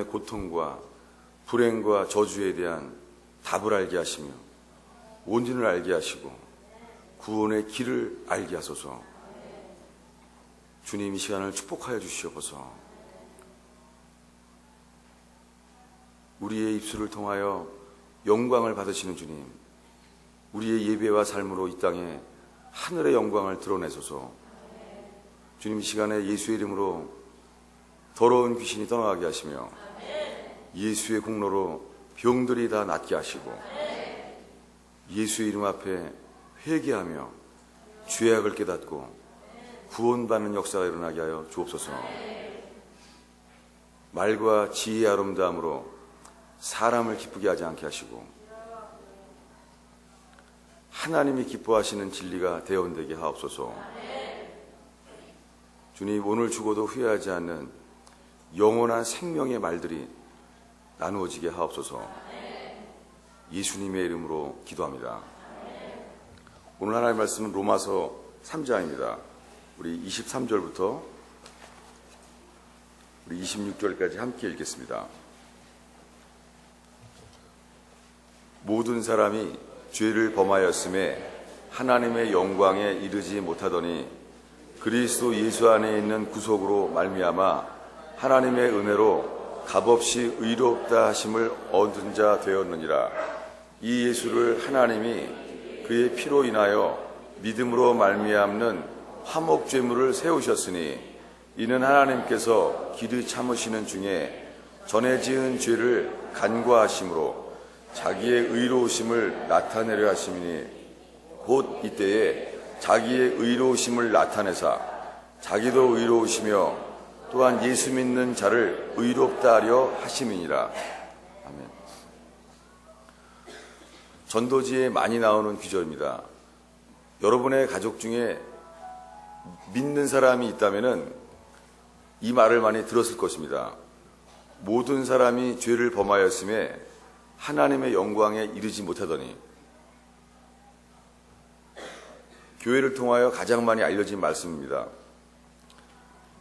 고통과 불행과 저주에 대한 답을 알게 하시며 원인을 알게 하시고 구원의 길을 알게 하소서. 주님, 이 시간을 축복하여 주시옵소서. 우리의 입술을 통하여 영광을 받으시는 주님, 우리의 예배와 삶으로 이 땅에 하늘의 영광을 드러내소서. 주님, 이 시간에 예수의 이름으로 더러운 귀신이 떠나가게 하시며 예수의 공로로 병들이 다 낫게 하시고 예수의 이름 앞에 회개하며 죄악을 깨닫고 구원받는 역사가 일어나게 하여 주옵소서. 말과 지혜의 아름다움으로 사람을 기쁘게 하지 않게 하시고 하나님이 기뻐하시는 진리가 대언되게 하옵소서. 주님, 오늘 죽어도 후회하지 않는 영원한 생명의 말들이 나누어지게 하옵소서. 예수님의 이름으로 기도합니다. 오늘 하나님의 말씀은 로마서 3장입니다. 우리 23절부터 우리 26절까지 함께 읽겠습니다. 모든 사람이 죄를 범하였음에 하나님의 영광에 이르지 못하더니 그리스도 예수 안에 있는 구속으로 말미암아 하나님의 은혜로 값없이 의롭다 하심을 얻은 자 되었느니라. 이 예수를 하나님이 그의 피로 인하여 믿음으로 말미암는 화목제물을 세우셨으니 이는 하나님께서 길이 참으시는 중에 전에 지은 죄를 간과하심으로 자기의 의로우심을 나타내려 하심이니 곧 이때에 자기의 의로우심을 나타내사 자기도 의로우시며 또한 예수 믿는 자를 의롭다 하려 하심이니라. 아멘. 전도지에 많이 나오는 구절입니다. 여러분의 가족 중에 믿는 사람이 있다면 이 말을 많이 들었을 것입니다. 모든 사람이 죄를 범하였음에 하나님의 영광에 이르지 못하더니. 교회를 통하여 가장 많이 알려진 말씀입니다.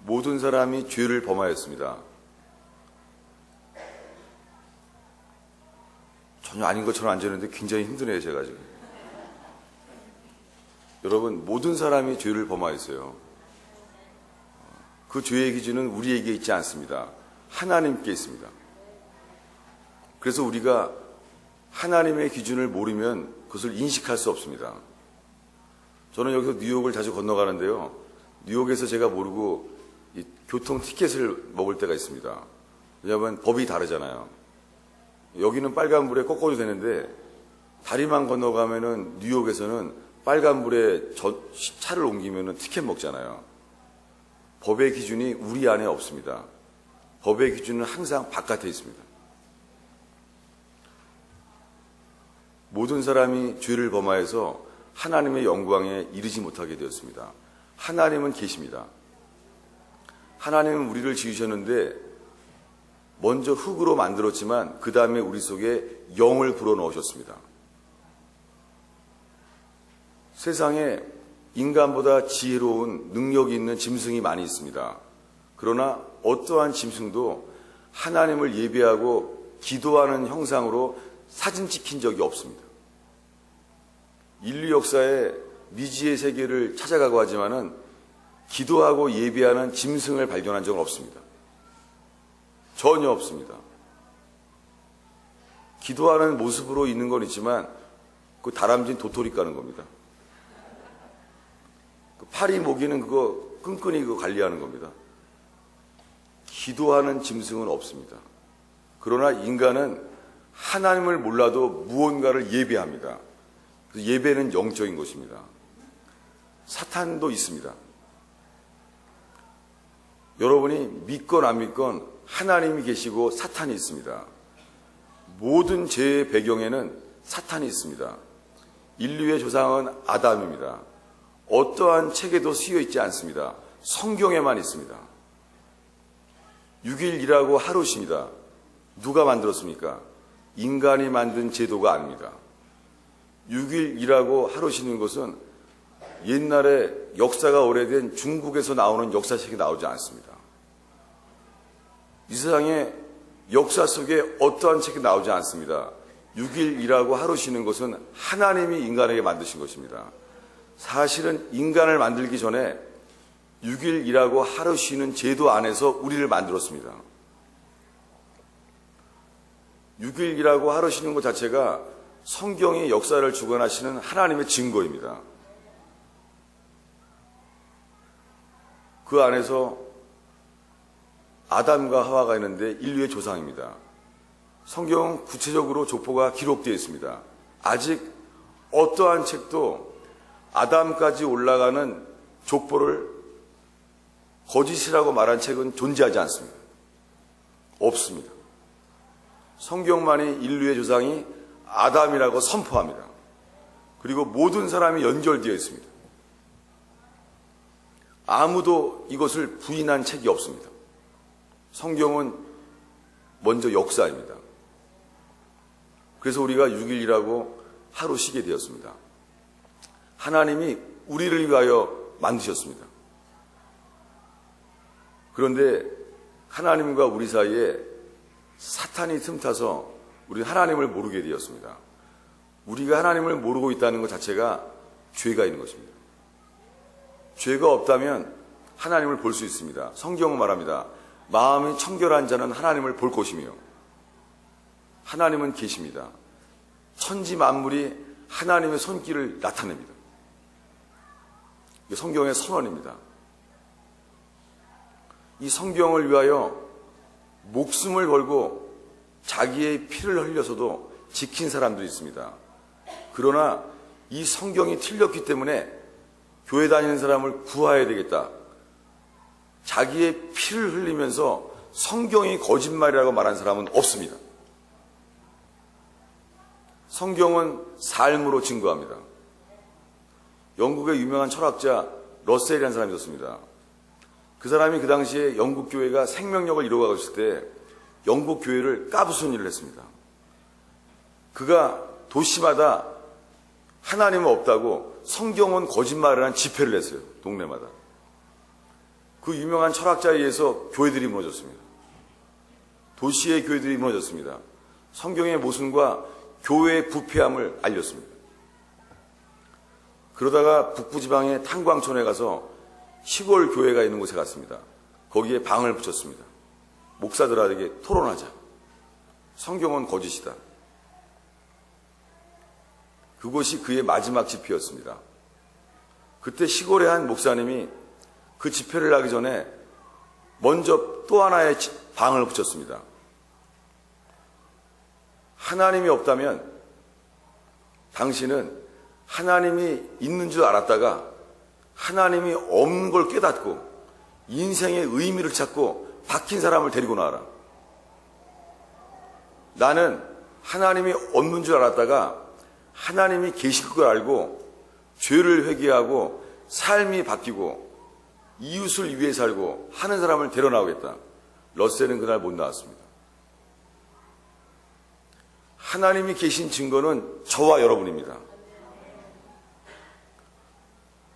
모든 사람이 죄를 범하였습니다. 전혀 아닌 것처럼 앉았는데 굉장히 힘드네요, 제가 지금. 여러분, 모든 사람이 죄를 범하였어요. 그 죄의 기준은 우리에게 있지 않습니다. 하나님께 있습니다. 그래서 우리가 하나님의 기준을 모르면 그것을 인식할 수 없습니다. 저는 여기서 뉴욕을 자주 건너가는데요. 뉴욕에서 제가 모르고 이 교통 티켓을 먹을 때가 있습니다. 왜냐하면 법이 다르잖아요. 여기는 빨간불에 꺾어도 되는데 다리만 건너가면은 뉴욕에서는 빨간불에 차를 옮기면은 티켓 먹잖아요. 법의 기준이 우리 안에 없습니다. 법의 기준은 항상 바깥에 있습니다. 모든 사람이 죄를 범하여서 하나님의 영광에 이르지 못하게 되었습니다. 하나님은 계십니다. 하나님은 우리를 지으셨는데 먼저 흙으로 만들었지만 그 다음에 우리 속에 영을 불어넣으셨습니다. 세상에 인간보다 지혜로운 능력이 있는 짐승이 많이 있습니다. 그러나 어떠한 짐승도 하나님을 예배하고 기도하는 형상으로 사진 찍힌 적이 없습니다. 인류 역사에 미지의 세계를 찾아가고 하지만은 기도하고 예배하는 짐승을 발견한 적은 없습니다. 전혀 없습니다. 기도하는 모습으로 있는 건 있지만 그 다람쥐는 도토리 까는 겁니다. 그 파리 모기는 그거 끈끈이 그거 관리하는 겁니다. 기도하는 짐승은 없습니다. 그러나 인간은 하나님을 몰라도 무언가를 예배합니다. 예배는 영적인 것입니다. 사탄도 있습니다. 여러분이 믿건 안 믿건 하나님이 계시고 사탄이 있습니다. 모든 죄의 배경에는 사탄이 있습니다. 인류의 조상은 아담입니다. 어떠한 책에도 쓰여 있지 않습니다. 성경에만 있습니다. 6일이라고 하루 쉽니다. 누가 만들었습니까? 인간이 만든 제도가 아닙니다. 6일이라고 하루 쉬는 것은 옛날에 역사가 오래된 중국에서 나오는 역사책이 나오지 않습니다. 이 세상에 역사 속에 어떠한 책이 나오지 않습니다. 6일 일하고 하루 쉬는 것은 하나님이 인간에게 만드신 것입니다. 사실은 인간을 만들기 전에 6일 일하고 하루 쉬는 제도 안에서 우리를 만들었습니다. 6일 일하고 하루 쉬는 것 자체가 성경이 역사를 주관하시는 하나님의 증거입니다. 그 안에서 아담과 하와가 있는데 인류의 조상입니다. 성경은 구체적으로 족보가 기록되어 있습니다. 아직 어떠한 책도 아담까지 올라가는 족보를 거짓이라고 말한 책은 존재하지 않습니다. 없습니다. 성경만이 인류의 조상이 아담이라고 선포합니다. 그리고 모든 사람이 연결되어 있습니다. 아무도 이것을 부인한 책이 없습니다. 성경은 먼저 역사입니다. 그래서 우리가 6일이라고 하루 쉬게 되었습니다. 하나님이 우리를 위하여 만드셨습니다. 그런데 하나님과 우리 사이에 사탄이 틈타서 우리는 하나님을 모르게 되었습니다. 우리가 하나님을 모르고 있다는 것 자체가 죄가 있는 것입니다. 죄가 없다면 하나님을 볼 수 있습니다. 성경은 말합니다. 마음이 청결한 자는 하나님을 볼 것이며 하나님은 계십니다. 천지 만물이 하나님의 손길을 나타냅니다. 이게 성경의 선언입니다. 이 성경을 위하여 목숨을 걸고 자기의 피를 흘려서도 지킨 사람도 있습니다. 그러나 이 성경이 틀렸기 때문에 교회 다니는 사람을 구해야 되겠다. 자기의 피를 흘리면서 성경이 거짓말이라고 말한 사람은 없습니다. 성경은 삶으로 증거합니다. 영국의 유명한 철학자 러셀이라는 사람이 있었습니다. 그 사람이 그 당시에 영국 교회가 생명력을 이뤄가고 있을 때 영국 교회를 까부순 일을 했습니다. 그가 도시마다 하나님은 없다고 성경은 거짓말이라는 집회를 했어요. 동네마다. 그 유명한 철학자에 의해서 교회들이 무너졌습니다. 도시의 교회들이 무너졌습니다. 성경의 모순과 교회의 부패함을 알렸습니다. 그러다가 북부지방의 탄광촌에 가서 시골 교회가 있는 곳에 갔습니다. 거기에 방을 붙였습니다. 목사들에게 토론하자. 성경은 거짓이다. 그곳이 그의 마지막 집회였습니다. 그때 시골의 한 목사님이 그 집회를 하기 전에 먼저 또 하나의 방을 붙였습니다. 하나님이 없다면 당신은 하나님이 있는 줄 알았다가 하나님이 없는 걸 깨닫고 인생의 의미를 찾고 박힌 사람을 데리고 나와라. 나는 하나님이 없는 줄 알았다가 하나님이 계실 걸 알고 죄를 회개하고 삶이 바뀌고 이웃을 위해 살고 하는 사람을 데려 나오겠다. 러셀은 그날 못 나왔습니다. 하나님이 계신 증거는 저와 여러분입니다.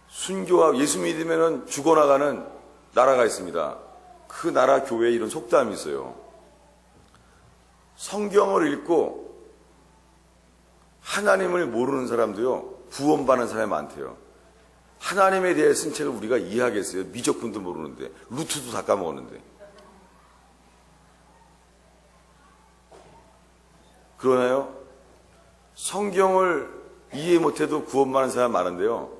순교와 예수 믿으면 죽어나가는 나라가 있습니다. 그 나라 교회에 이런 속담이 있어요. 성경을 읽고 하나님을 모르는 사람도요, 구원받는 사람이 많대요. 하나님에 대해 쓴 책을 우리가 이해하겠어요? 미적분도 모르는데, 루트도 다 까먹었는데. 그러나요? 성경을 이해 못해도 구원받는 사람 많은데요.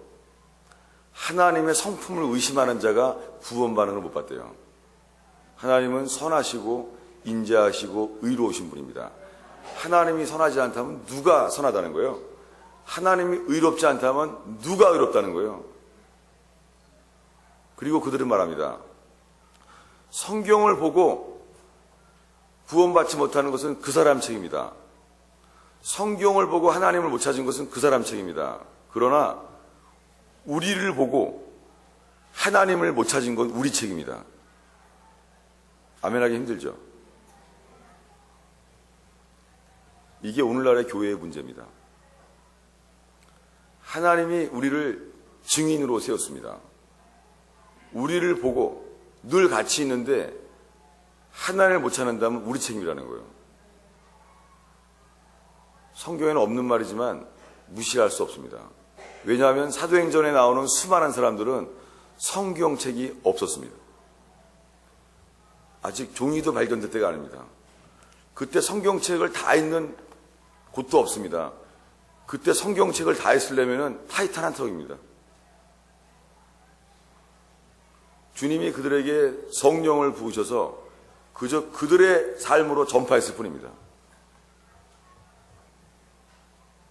하나님의 성품을 의심하는 자가 구원받는 걸 못 봤대요. 하나님은 선하시고 인자하시고 의로우신 분입니다. 하나님이 선하지 않다면 누가 선하다는 거예요? 하나님이 의롭지 않다면 누가 의롭다는 거예요? 그리고 그들은 말합니다. 성경을 보고 구원받지 못하는 것은 그 사람 책입니다. 성경을 보고 하나님을 못 찾은 것은 그 사람 책입니다. 그러나 우리를 보고 하나님을 못 찾은 건 우리 책입니다. 아멘하기 힘들죠? 이게 오늘날의 교회의 문제입니다. 하나님이 우리를 증인으로 세웠습니다. 우리를 보고 늘 같이 있는데 하나님을 못 찾는다면 우리 책임이라는 거예요. 성경에는 없는 말이지만 무시할 수 없습니다. 왜냐하면 사도행전에 나오는 수많은 사람들은 성경책이 없었습니다. 아직 종이도 발견될 때가 아닙니다. 그때 성경책을 다 읽는 곳도 없습니다. 그때 성경책을 다 했으려면 타이탄 한 턱입니다. 주님이 그들에게 성령을 부으셔서 그저 그들의 삶으로 전파했을 뿐입니다.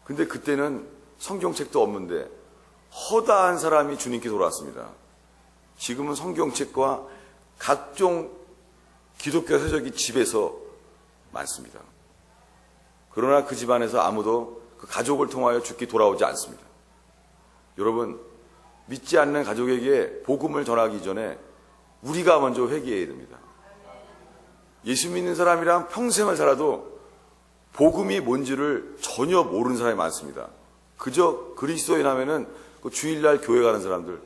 근데 그때는 성경책도 없는데 허다한 사람이 주님께 돌아왔습니다. 지금은 성경책과 각종 기독교 서적이 집에서 많습니다. 그러나 그 집안에서 아무도 그 가족을 통하여 죽기 돌아오지 않습니다. 여러분, 믿지 않는 가족에게 복음을 전하기 전에 우리가 먼저 회개해야 됩니다. 예수 믿는 사람이랑 평생을 살아도 복음이 뭔지를 전혀 모르는 사람이 많습니다. 그저 그리스도인 하면은 그 주일날 교회 가는 사람들.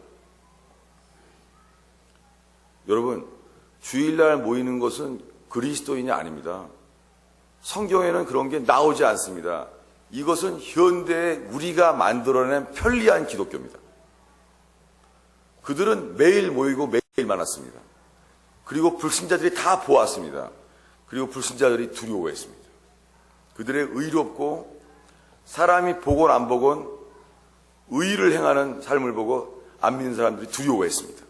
여러분, 주일날 모이는 것은 그리스도인이 아닙니다. 성경에는 그런 게 나오지 않습니다. 이것은 현대에 우리가 만들어낸 편리한 기독교입니다. 그들은 매일 모이고 매일 만났습니다. 그리고 불신자들이 다 보았습니다. 그리고 불신자들이 두려워했습니다. 그들의 의롭고 사람이 보건 안 보건 의를 행하는 삶을 보고 안 믿는 사람들이 두려워했습니다.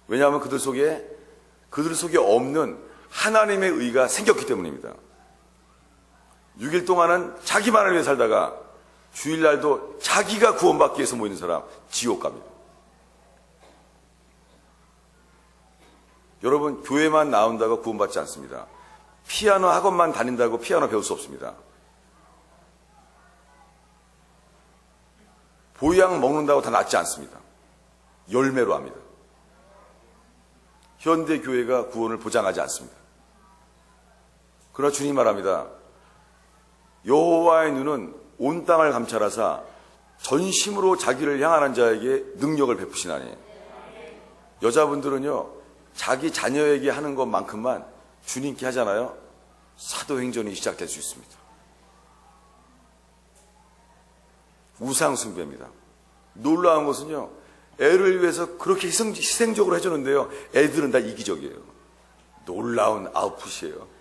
왜냐하면 그들 속에 없는 하나님의 의가 생겼기 때문입니다. 6일 동안은 자기만을 위해 살다가 주일날도 자기가 구원받기 위해서 모이는 사람 지옥 갑니다. 여러분, 교회만 나온다고 구원받지 않습니다. 피아노 학원만 다닌다고 피아노 배울 수 없습니다. 보양 먹는다고 다 낫지 않습니다. 열매로 합니다. 현대 교회가 구원을 보장하지 않습니다. 그러나 주님 말합니다. 여호와의 눈은 온 땅을 감찰하사 전심으로 자기를 향하는 자에게 능력을 베푸시나니. 여자분들은요, 자기 자녀에게 하는 것만큼만 주님께 하잖아요. 사도행전이 시작될 수 있습니다. 우상숭배입니다. 놀라운 것은요, 애를 위해서 그렇게 희생적으로 해주는데요, 애들은 다 이기적이에요. 놀라운 아웃풋이에요.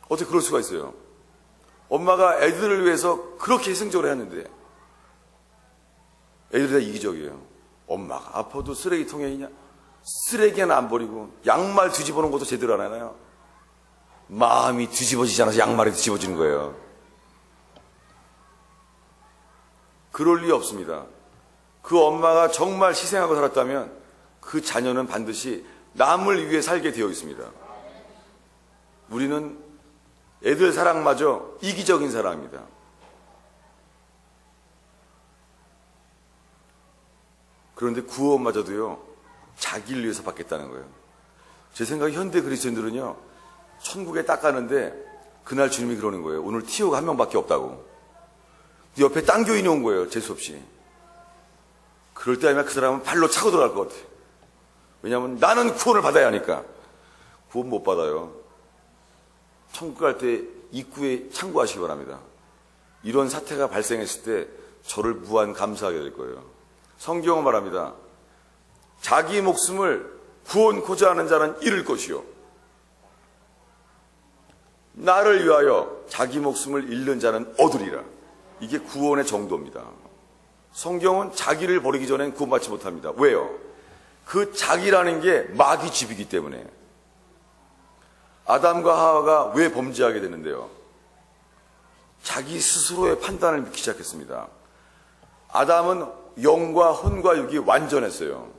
어떻게 그럴 수가 있어요? 엄마가 애들을 위해서 그렇게 희생적으로 했는데 애들이 다 이기적이에요. 엄마가 아파도 쓰레기통에 있냐? 쓰레기는 안 버리고 양말 뒤집어 놓은 것도 제대로 안 하나요? 마음이 뒤집어지지 않아서 양말이 뒤집어지는 거예요. 그럴 리 없습니다. 그 엄마가 정말 희생하고 살았다면 그 자녀는 반드시 남을 위해 살게 되어 있습니다. 우리는 애들 사랑마저 이기적인 사랑입니다. 그런데 구원마저도요, 자기를 위해서 받겠다는 거예요. 제 생각에 현대 그리스도인들은요, 천국에 딱 가는데 그날 주님이 그러는 거예요. 오늘 티오가 한 명밖에 없다고. 옆에 딴 교인이 온 거예요. 재수없이. 그럴 때 아니면 그 사람은 발로 차고 들어갈 것 같아요. 왜냐하면 나는 구원을 받아야 하니까. 구원 못 받아요. 천국 갈 때 입구에 참고하시기 바랍니다. 이런 사태가 발생했을 때 저를 무한 감사하게 될 거예요. 성경은 말합니다. 자기 목숨을 구원코자 하는 자는 잃을 것이요, 나를 위하여 자기 목숨을 잃는 자는 얻으리라. 이게 구원의 정도입니다. 성경은 자기를 버리기 전엔 구원받지 못합니다. 왜요? 그 자기라는 게 마귀 집이기 때문에. 아담과 하와가 왜 범죄하게 되는데요? 자기 스스로의 판단을 믿기 시작했습니다. 아담은 영과 혼과 육이 완전했어요.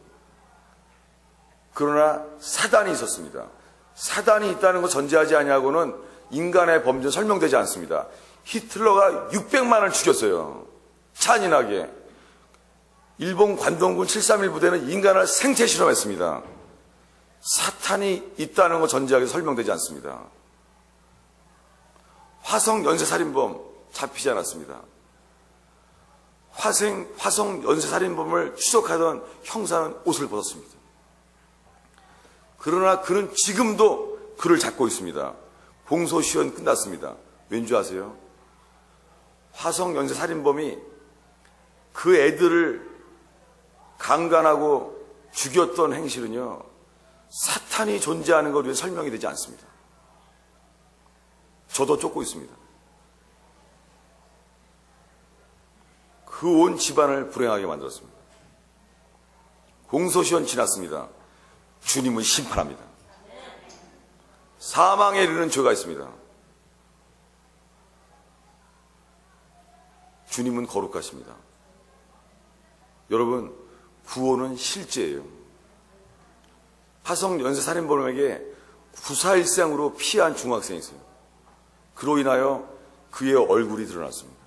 그러나 사단이 있었습니다. 사단이 있다는 거 전제하지 아니하고는 인간의 범죄는 설명되지 않습니다. 히틀러가 600만을 죽였어요. 잔인하게. 일본 관동군 731 부대는 인간을 생체 실험했습니다. 사탄이 있다는 거 전제하게 설명되지 않습니다. 화성 연쇄살인범 잡히지 않았습니다. 화성 연쇄살인범을 추적하던 형사는 옷을 벗었습니다. 그러나 그는 지금도 그를 잡고 있습니다. 공소시효는 끝났습니다. 왠지 아세요? 화성 연쇄 살인범이 그 애들을 강간하고 죽였던 행실은요, 사탄이 존재하는 것 위해 설명이 되지 않습니다. 저도 쫓고 있습니다. 그 온 집안을 불행하게 만들었습니다. 공소시효는 지났습니다. 주님은 심판합니다. 사망에 이르는 죄가 있습니다. 주님은 거룩하십니다. 여러분, 구원은 실제예요. 화성 연쇄 살인범에게 구사일생으로 피한 중학생이 있어요. 그로 인하여 그의 얼굴이 드러났습니다.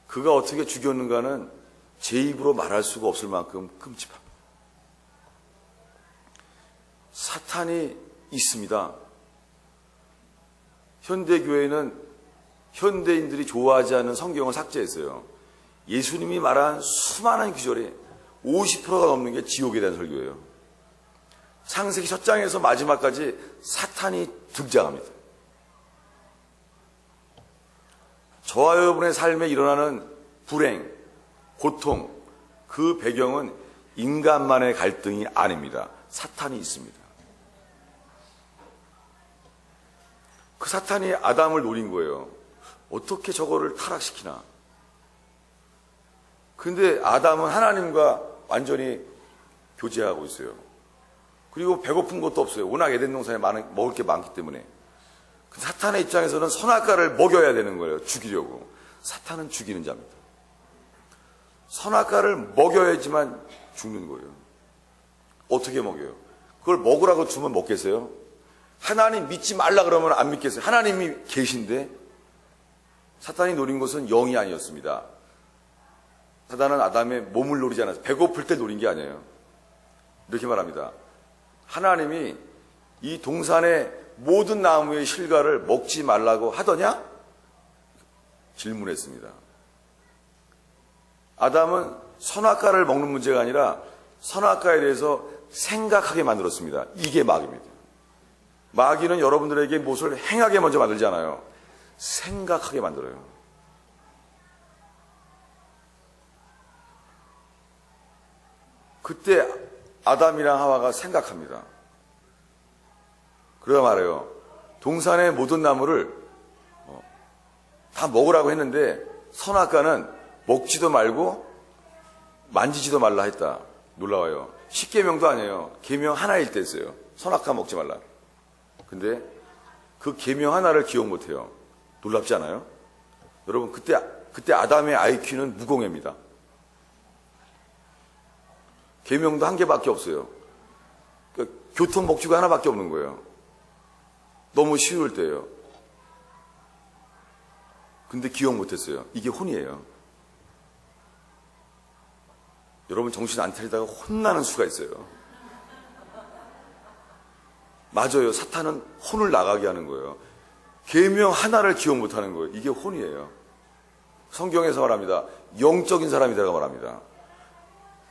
그가 어떻게 죽였는가는 제 입으로 말할 수가 없을 만큼 끔찍합니다. 사탄이 있습니다. 현대교회는 현대인들이 좋아하지 않는 성경을 삭제했어요. 예수님이 말한 수많은 구절이 50%가 넘는 게 지옥에 대한 설교예요. 창세기 첫 장에서 마지막까지 사탄이 등장합니다. 저와 여러분의 삶에 일어나는 불행, 고통, 그 배경은 인간만의 갈등이 아닙니다. 사탄이 있습니다. 그 사탄이 아담을 노린 거예요. 어떻게 저거를 타락시키나. 근데 아담은 하나님과 완전히 교제하고 있어요. 그리고 배고픈 것도 없어요. 워낙 에덴 동산에 먹을 게 많기 때문에. 사탄의 입장에서는 선악과를 먹여야 되는 거예요. 죽이려고. 사탄은 죽이는 자입니다. 선악과를 먹여야지만 죽는 거예요. 어떻게 먹여요? 그걸 먹으라고 주면 먹겠어요? 하나님 믿지 말라 그러면 안 믿겠어요? 하나님이 계신데. 사탄이 노린 것은 영이 아니었습니다. 사탄은 아담의 몸을 노리지 않았어요. 배고플 때 노린 게 아니에요. 이렇게 말합니다. 하나님이 이 동산의 모든 나무의 실과를 먹지 말라고 하더냐? 질문했습니다. 아담은 선악과를 먹는 문제가 아니라 선악과에 대해서 생각하게 만들었습니다. 이게 마귀입니다. 마귀는 여러분들에게 무엇을 행하게 먼저 만들지 않아요. 생각하게 만들어요. 그때 아담이랑 하와가 생각합니다. 그러다 말해요. 동산의 모든 나무를 다 먹으라고 했는데 선악과는 먹지도 말고 만지지도 말라 했다. 놀라워요. 10계명도 아니에요. 계명 하나일 때 했어요. 선악과 먹지 말라. 근데 그 계명 하나를 기억 못해요. 놀랍지 않아요? 여러분, 그때 아담의 IQ는 무공해입니다. 계명도 한 개밖에 없어요. 그러니까 교통 목표가 하나밖에 없는 거예요. 너무 쉬울 때예요. 근데 기억 못했어요. 이게 혼이에요. 여러분, 정신 안 차리다가 혼나는 수가 있어요. 맞아요. 사탄은 혼을 나가게 하는 거예요. 계명 하나를 기억 못하는 거예요. 이게 혼이에요. 성경에서 말합니다. 영적인 사람이라고 말합니다.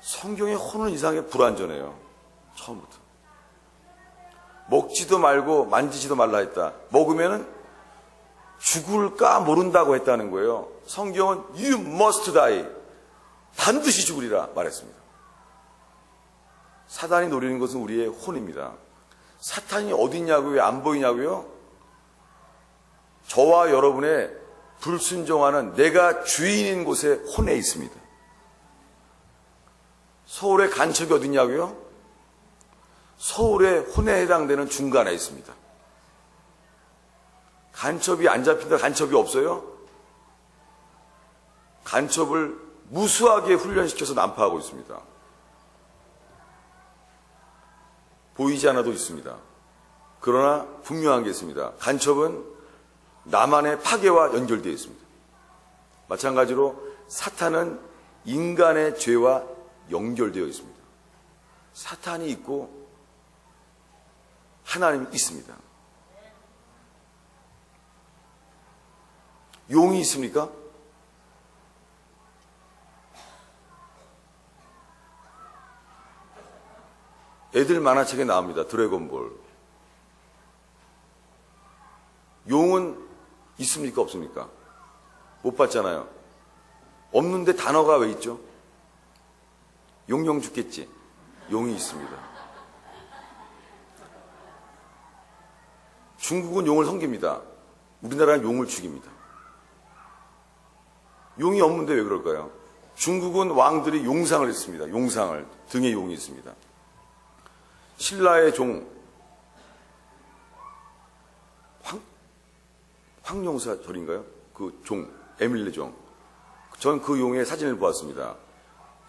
성경의 혼은 이상하게 불완전해요. 처음부터. 먹지도 말고 만지지도 말라 했다. 먹으면은 죽을까 모른다고 했다는 거예요. 성경은 You must die. 반드시 죽으리라 말했습니다. 사단이 노리는 것은 우리의 혼입니다. 사탄이 어디 있냐고요? 왜 안 보이냐고요? 저와 여러분의 불순종하는 내가 주인인 곳에 혼에 있습니다. 서울의 간첩이 어디 있냐고요? 서울의 혼에 해당되는 중간에 있습니다. 간첩이 안 잡힌다, 간첩이 없어요? 간첩을 무수하게 훈련시켜서 난파하고 있습니다. 보이지 않아도 있습니다. 그러나 분명한 게 있습니다. 간첩은 나만의 파괴와 연결되어 있습니다. 마찬가지로 사탄은 인간의 죄와 연결되어 있습니다. 사탄이 있고 하나님이 있습니다. 용이 있습니까? 애들 만화책에 나옵니다. 드래곤볼. 용은 있습니까? 없습니까? 못 봤잖아요. 없는데 단어가 왜 있죠? 용용 죽겠지. 용이 있습니다. 중국은 용을 섬깁니다. 우리나라는 용을 죽입니다. 용이 없는데 왜 그럴까요? 중국은 왕들이 용상을 했습니다. 용상을. 등에 용이 있습니다. 신라의 종 황용사 절인가요? 그 종, 에밀리 종. 전 그 용의 사진을 보았습니다.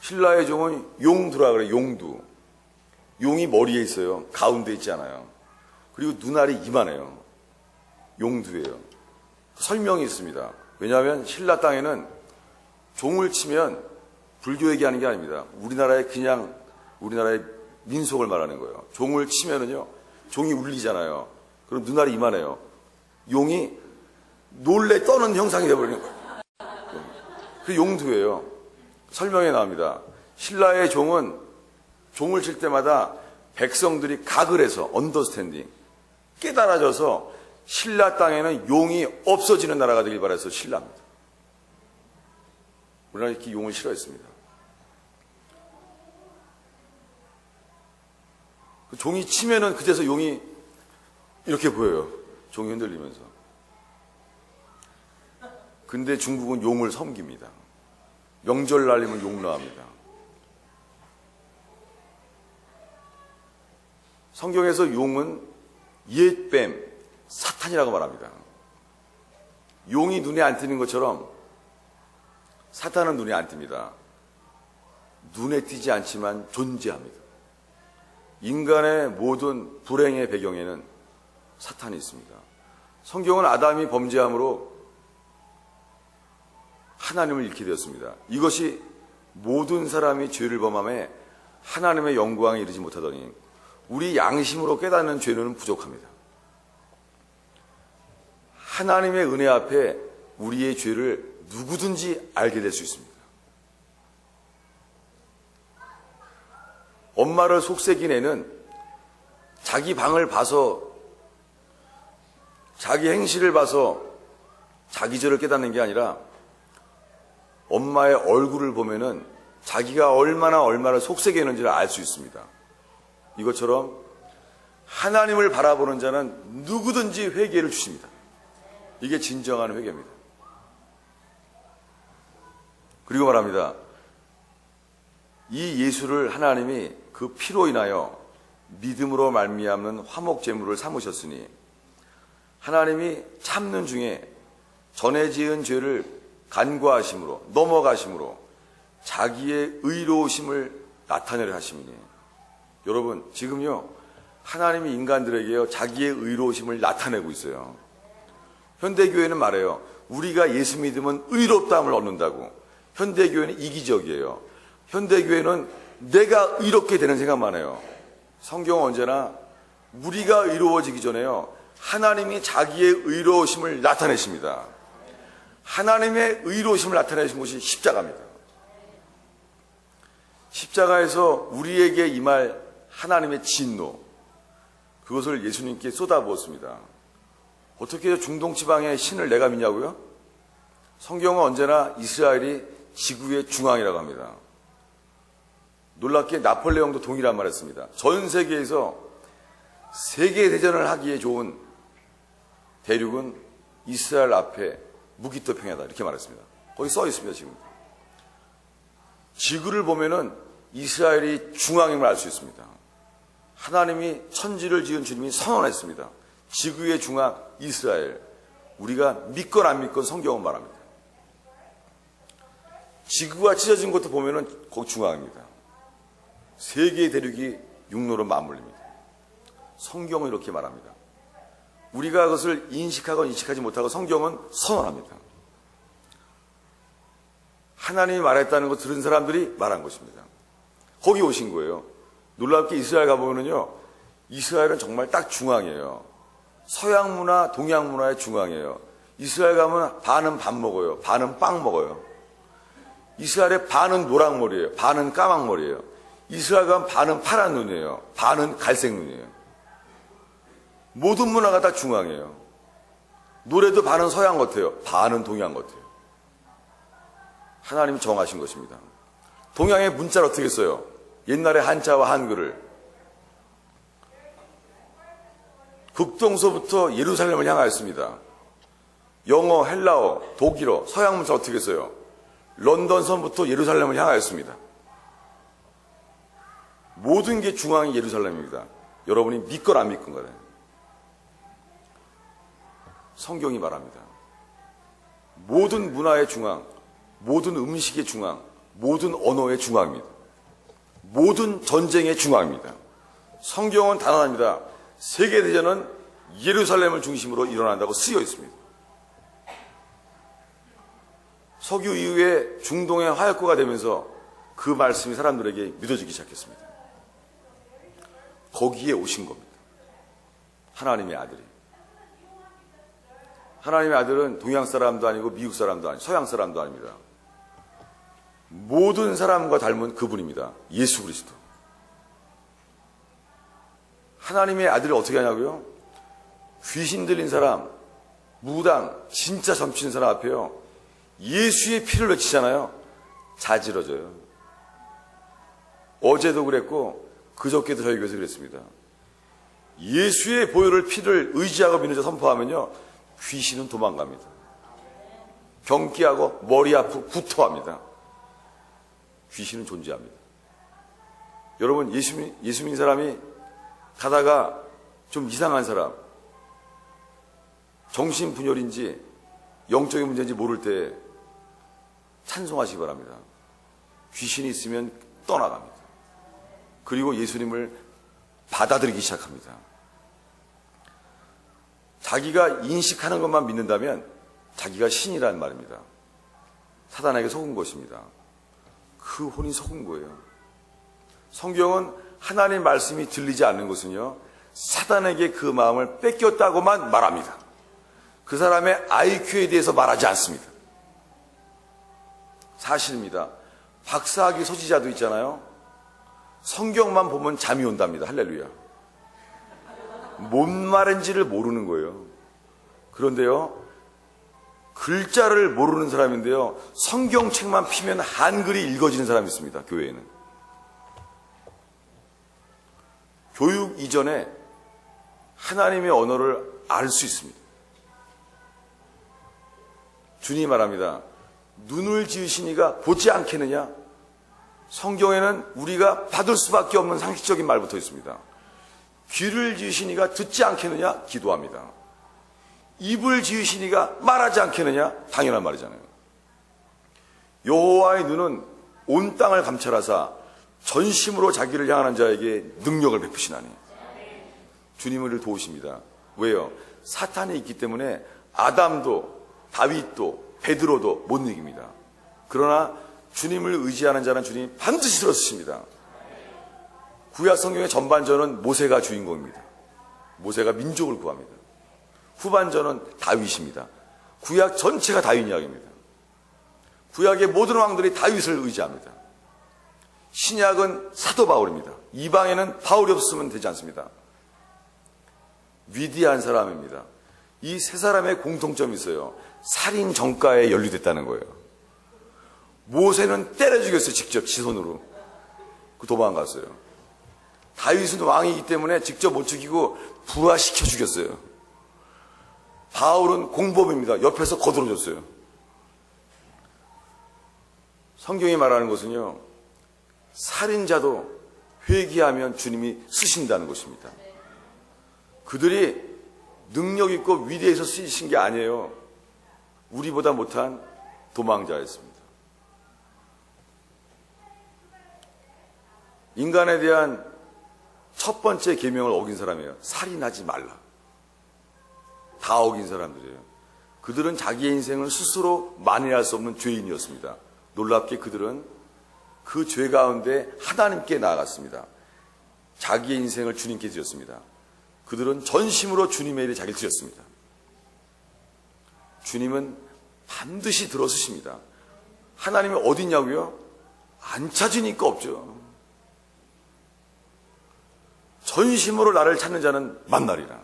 신라의 종은 용두라 그래요. 용두. 용이 머리에 있어요. 가운데 있지 않아요. 그리고 눈알이 이만해요. 용두예요. 설명이 있습니다. 왜냐하면 신라 땅에는 종을 치면 불교 얘기하는 게 아닙니다. 우리나라의 민속을 말하는 거예요. 종을 치면은요, 종이 울리잖아요. 그럼 눈알이 이만해요. 용이 놀래 떠는 형상이 되어버리는 거예요. 그 용두예요. 설명에 나옵니다. 신라의 종은 종을 칠 때마다 백성들이 각을 해서 언더스탠딩, 깨달아져서 신라 땅에는 용이 없어지는 나라가 되길 바라서 신라입니다. 우리나라 이렇게 용을 싫어했습니다. 종이 치면은 그제서 용이 이렇게 보여요. 종이 흔들리면서. 근데 중국은 용을 섬깁니다. 명절 날리면 용 나옵니다. 성경에서 용은 옛뱀, 사탄이라고 말합니다. 용이 눈에 안 띄는 것처럼 사탄은 눈에 안 띕니다. 눈에 띄지 않지만 존재합니다. 인간의 모든 불행의 배경에는 사탄이 있습니다. 성경은 아담이 범죄함으로 하나님을 잃게 되었습니다. 이것이 모든 사람이 죄를 범함에 하나님의 영광에 이르지 못하더니 우리 양심으로 깨닫는 죄는 부족합니다. 하나님의 은혜 앞에 우리의 죄를 누구든지 알게 될 수 있습니다. 엄마를 속삭인 애는 자기 방을 봐서, 자기 행실을 봐서 자기 죄를 깨닫는 게 아니라 엄마의 얼굴을 보면은 자기가 얼마나 속삭이는지를 알 수 있습니다. 이것처럼 하나님을 바라보는 자는 누구든지 회개를 주십니다. 이게 진정한 회개입니다. 그리고 말합니다. 이 예수를 하나님이 그 피로 인하여 믿음으로 말미암는 화목제물을 삼으셨으니 하나님이 참는 중에 전에 지은 죄를 간과하심으로 넘어가심으로 자기의 의로우심을 나타내려 하심이니. 여러분, 지금요 하나님이 인간들에게요 자기의 의로우심을 나타내고 있어요. 현대교회는 말해요. 우리가 예수 믿으면 의롭다함을 얻는다고. 현대교회는 이기적이에요. 현대교회는 내가 의롭게 되는 생각만 해요. 성경은 언제나 우리가 의로워지기 전에요 하나님이 자기의 의로우심을 나타내십니다. 하나님의 의로우심을 나타내신 것이 십자가입니다. 십자가에서 우리에게 임할 하나님의 진노, 그것을 예수님께 쏟아부었습니다. 어떻게 중동 지방의 신을 내가 믿냐고요? 성경은 언제나 이스라엘이 지구의 중앙이라고 합니다. 놀랍게 나폴레옹도 동일한 말을 했습니다. 전 세계에서 세계대전을 하기에 좋은 대륙은 이스라엘 앞에 무기토평야다, 이렇게 말했습니다. 거기 써 있습니다. 지금 지구를 보면은 이스라엘이 중앙임을 알 수 있습니다. 하나님이 천지를 지은 주님이 선언했습니다. 지구의 중앙 이스라엘. 우리가 믿건 안 믿건 성경은 말합니다. 지구가 찢어진 것도 보면은 거기 중앙입니다. 세 개의 대륙이 육로로 맞물립니다. 성경은 이렇게 말합니다. 우리가 그것을 인식하건 인식하지 못하고 성경은 선언합니다. 하나님이 말했다는 거 들은 사람들이 말한 것입니다. 거기 오신 거예요. 놀랍게 이스라엘 가보면요 이스라엘은 정말 딱 중앙이에요. 서양 문화, 동양 문화의 중앙이에요. 이스라엘 가면 반은 밥 먹어요. 반은 빵 먹어요. 이스라엘의 반은 노랑머리예요. 반은 까망머리예요. 이스라엘 가면 반은 파란 눈이에요. 반은 갈색 눈이에요. 모든 문화가 다 중앙이에요. 노래도 반은 서양 같아요. 반은 동양 같아요. 하나님이 정하신 것입니다. 동양의 문자를 어떻게 써요? 옛날에 한자와 한글을 북동서부터 예루살렘을 향하였습니다. 영어, 헬라어, 독일어, 서양 문자 어떻게 써요? 런던선부터 예루살렘을 향하였습니다. 모든 게 중앙이 예루살렘입니다. 여러분이 믿건 안 믿건 간에 성경이 말합니다. 모든 문화의 중앙, 모든 음식의 중앙, 모든 언어의 중앙입니다. 모든 전쟁의 중앙입니다. 성경은 단언합니다. 세계대전은 예루살렘을 중심으로 일어난다고 쓰여 있습니다. 석유 이후에 중동의 화약고가 되면서 그 말씀이 사람들에게 믿어지기 시작했습니다. 거기에 오신 겁니다. 하나님의 아들이. 하나님의 아들은 동양 사람도 아니고 미국 사람도 아니고 서양 사람도 아닙니다. 모든 사람과 닮은 그분입니다. 예수 그리스도. 하나님의 아들을 어떻게 하냐고요? 귀신 들린 사람, 무당, 진짜 점치는 사람 앞에요. 예수의 피를 외치잖아요. 자지러져요. 어제도 그랬고 그저께도 저희 교회에서 그랬습니다. 예수의 보혈을 피를 의지하고 믿는 자 선포하면요. 귀신은 도망갑니다. 경기하고 머리 아프고 구토합니다. 귀신은 존재합니다. 여러분 예수 믿는 사람이 가다가 좀 이상한 사람, 정신분열인지 영적인 문제인지 모를 때 찬송하시기 바랍니다. 귀신이 있으면 떠나갑니다. 그리고 예수님을 받아들이기 시작합니다. 자기가 인식하는 것만 믿는다면 자기가 신이라는 말입니다. 사단에게 속은 것입니다. 그 혼이 속은 거예요. 성경은 하나님의 말씀이 들리지 않는 것은요, 사단에게 그 마음을 뺏겼다고만 말합니다. 그 사람의 IQ에 대해서 말하지 않습니다. 사실입니다. 박사학위 소지자도 있잖아요. 성경만 보면 잠이 온답니다. 할렐루야. 뭔 말인지를 모르는 거예요. 그런데요, 글자를 모르는 사람인데요, 성경책만 피면 한글이 읽어지는 사람이 있습니다. 교회에는. 교육 이전에 하나님의 언어를 알 수 있습니다. 주님이 말합니다. 눈을 지으신 이가 보지 않겠느냐? 성경에는 우리가 받을 수밖에 없는 상식적인 말부터 있습니다. 귀를 지으신 이가 듣지 않겠느냐? 기도합니다. 입을 지으신 이가 말하지 않겠느냐? 당연한 말이잖아요. 여호와의 눈은 온 땅을 감찰하사 전심으로 자기를 향하는 자에게 능력을 베푸시나니. 주님을 도우십니다. 왜요? 사탄이 있기 때문에 아담도 다윗도 베드로도 못 이깁니다. 그러나 주님을 의지하는 자는 주님이 반드시 들어주십니다. 구약 성경의 전반전은 모세가 주인공입니다. 모세가 민족을 구합니다. 후반전은 다윗입니다. 구약 전체가 다윗 이야기입니다. 구약의 모든 왕들이 다윗을 의지합니다. 신약은 사도 바울입니다. 이방에는 바울이 없으면 되지 않습니다. 위대한 사람입니다. 이 세 사람의 공통점이 있어요. 살인 정가에 연루됐다는 거예요. 모세는 때려 죽였어요. 직접 지손으로. 그 도망갔어요. 다윗은 왕이기 때문에 직접 못 죽이고 부하시켜 죽였어요. 바울은 공범입니다. 옆에서 거들어줬어요. 성경이 말하는 것은요, 살인자도 회개하면 주님이 쓰신다는 것입니다. 그들이 능력 있고 위대해서 쓰신 게 아니에요. 우리보다 못한 도망자였습니다. 인간에 대한 첫 번째 계명을 어긴 사람이에요. 살인하지 말라. 다 어긴 사람들이에요. 그들은 자기의 인생을 스스로 만회할 수 없는 죄인이었습니다. 놀랍게 그들은 그 죄 가운데 하나님께 나아갔습니다. 자기의 인생을 주님께 드렸습니다. 그들은 전심으로 주님의 일에 자기를 드렸습니다. 주님은 반드시 들어서십니다. 하나님이 어디 있냐고요? 안 찾으니까 없죠. 전심으로 나를 찾는 자는 만나리라.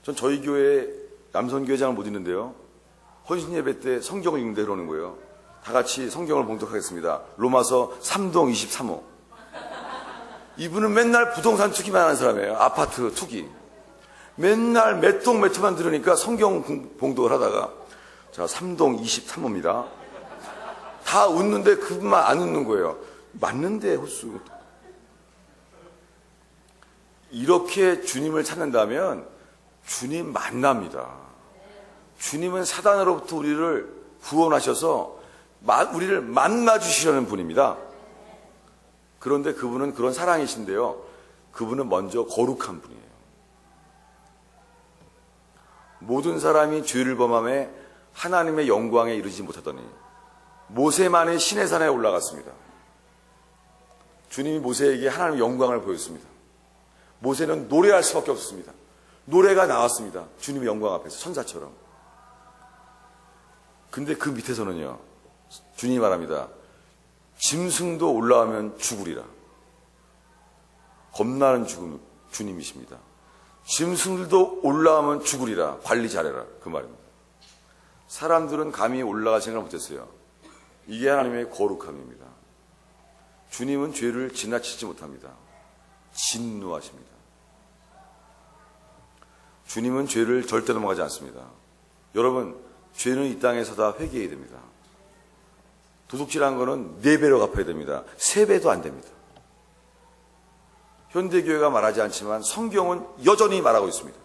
전 저희 교회 남선교회장을 못 있는데요, 헌신 예배 때 성경을 읽는데 그러는 거예요. 다 같이 성경을 봉독하겠습니다. 로마서 3동 23호. 이분은 맨날 부동산 투기만 하는 사람이에요. 아파트 투기. 맨날 몇 동 몇 호만 들으니까 성경 봉독을 하다가, 자, 3동 23호입니다. 다 웃는데 그분만 안 웃는 거예요. 맞는데, 헛수. 이렇게 주님을 찾는다면 주님 만납니다. 주님은 사단으로부터 우리를 구원하셔서 우리를 만나주시려는 분입니다. 그런데 그분은 그런 사랑이신데요, 그분은 먼저 거룩한 분이에요. 모든 사람이 죄를 범함에 하나님의 영광에 이르지 못하더니 모세만이 시내 산에 올라갔습니다. 주님이 모세에게 하나님의 영광을 보였습니다. 모세는 노래할 수밖에 없었습니다. 노래가 나왔습니다. 주님의 영광 앞에서 천사처럼. 근데 그 밑에서는요, 주님이 말합니다. 짐승도 올라오면 죽으리라. 겁나는 죽음 주님이십니다. 짐승들도 올라오면 죽으리라. 관리 잘해라. 그 말입니다. 사람들은 감히 올라갈 생각을 못했어요. 이게 하나님의 거룩함입니다. 주님은 죄를 지나치지 못합니다. 진노하십니다. 주님은 죄를 절대 넘어가지 않습니다. 여러분, 죄는 이 땅에서 다 회개해야 됩니다. 도둑질한 거는 4배로 갚아야 됩니다. 3배도 안 됩니다. 현대교회가 말하지 않지만 성경은 여전히 말하고 있습니다.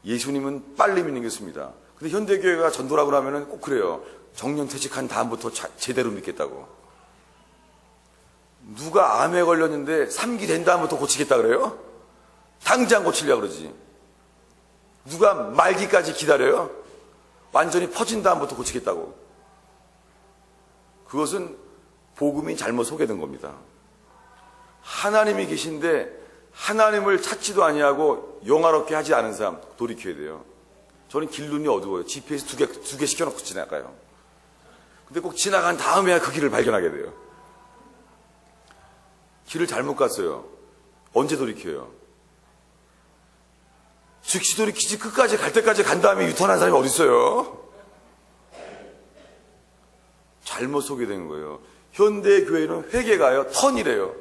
예수님은 빨리 믿는 게 있습니다. 근데 현대교회가 전도라고 하면 꼭 그래요. 정년퇴직한 다음부터 제대로 믿겠다고. 누가 암에 걸렸는데 3기 된 다음부터 고치겠다 그래요? 당장 고치려고 그러지. 누가 말기까지 기다려요? 완전히 퍼진 다음부터 고치겠다고. 그것은 복음이 잘못 소개된 겁니다. 하나님이 계신데 하나님을 찾지도 아니하고 영화롭게 하지 않은 사람 돌이켜야 돼요. 저는 길눈이 어두워요. GPS 두 개 시켜놓고 지나가요. 근데 꼭 지나간 다음에야 그 길을 발견하게 돼요. 길을 잘못 갔어요. 언제 돌이켜요? 즉시 돌이키지, 끝까지 갈 때까지 간 다음에 유턴한 사람이 어디 있어요? 잘못 소개된 거예요. 현대 교회는 회개가요, 턴이래요.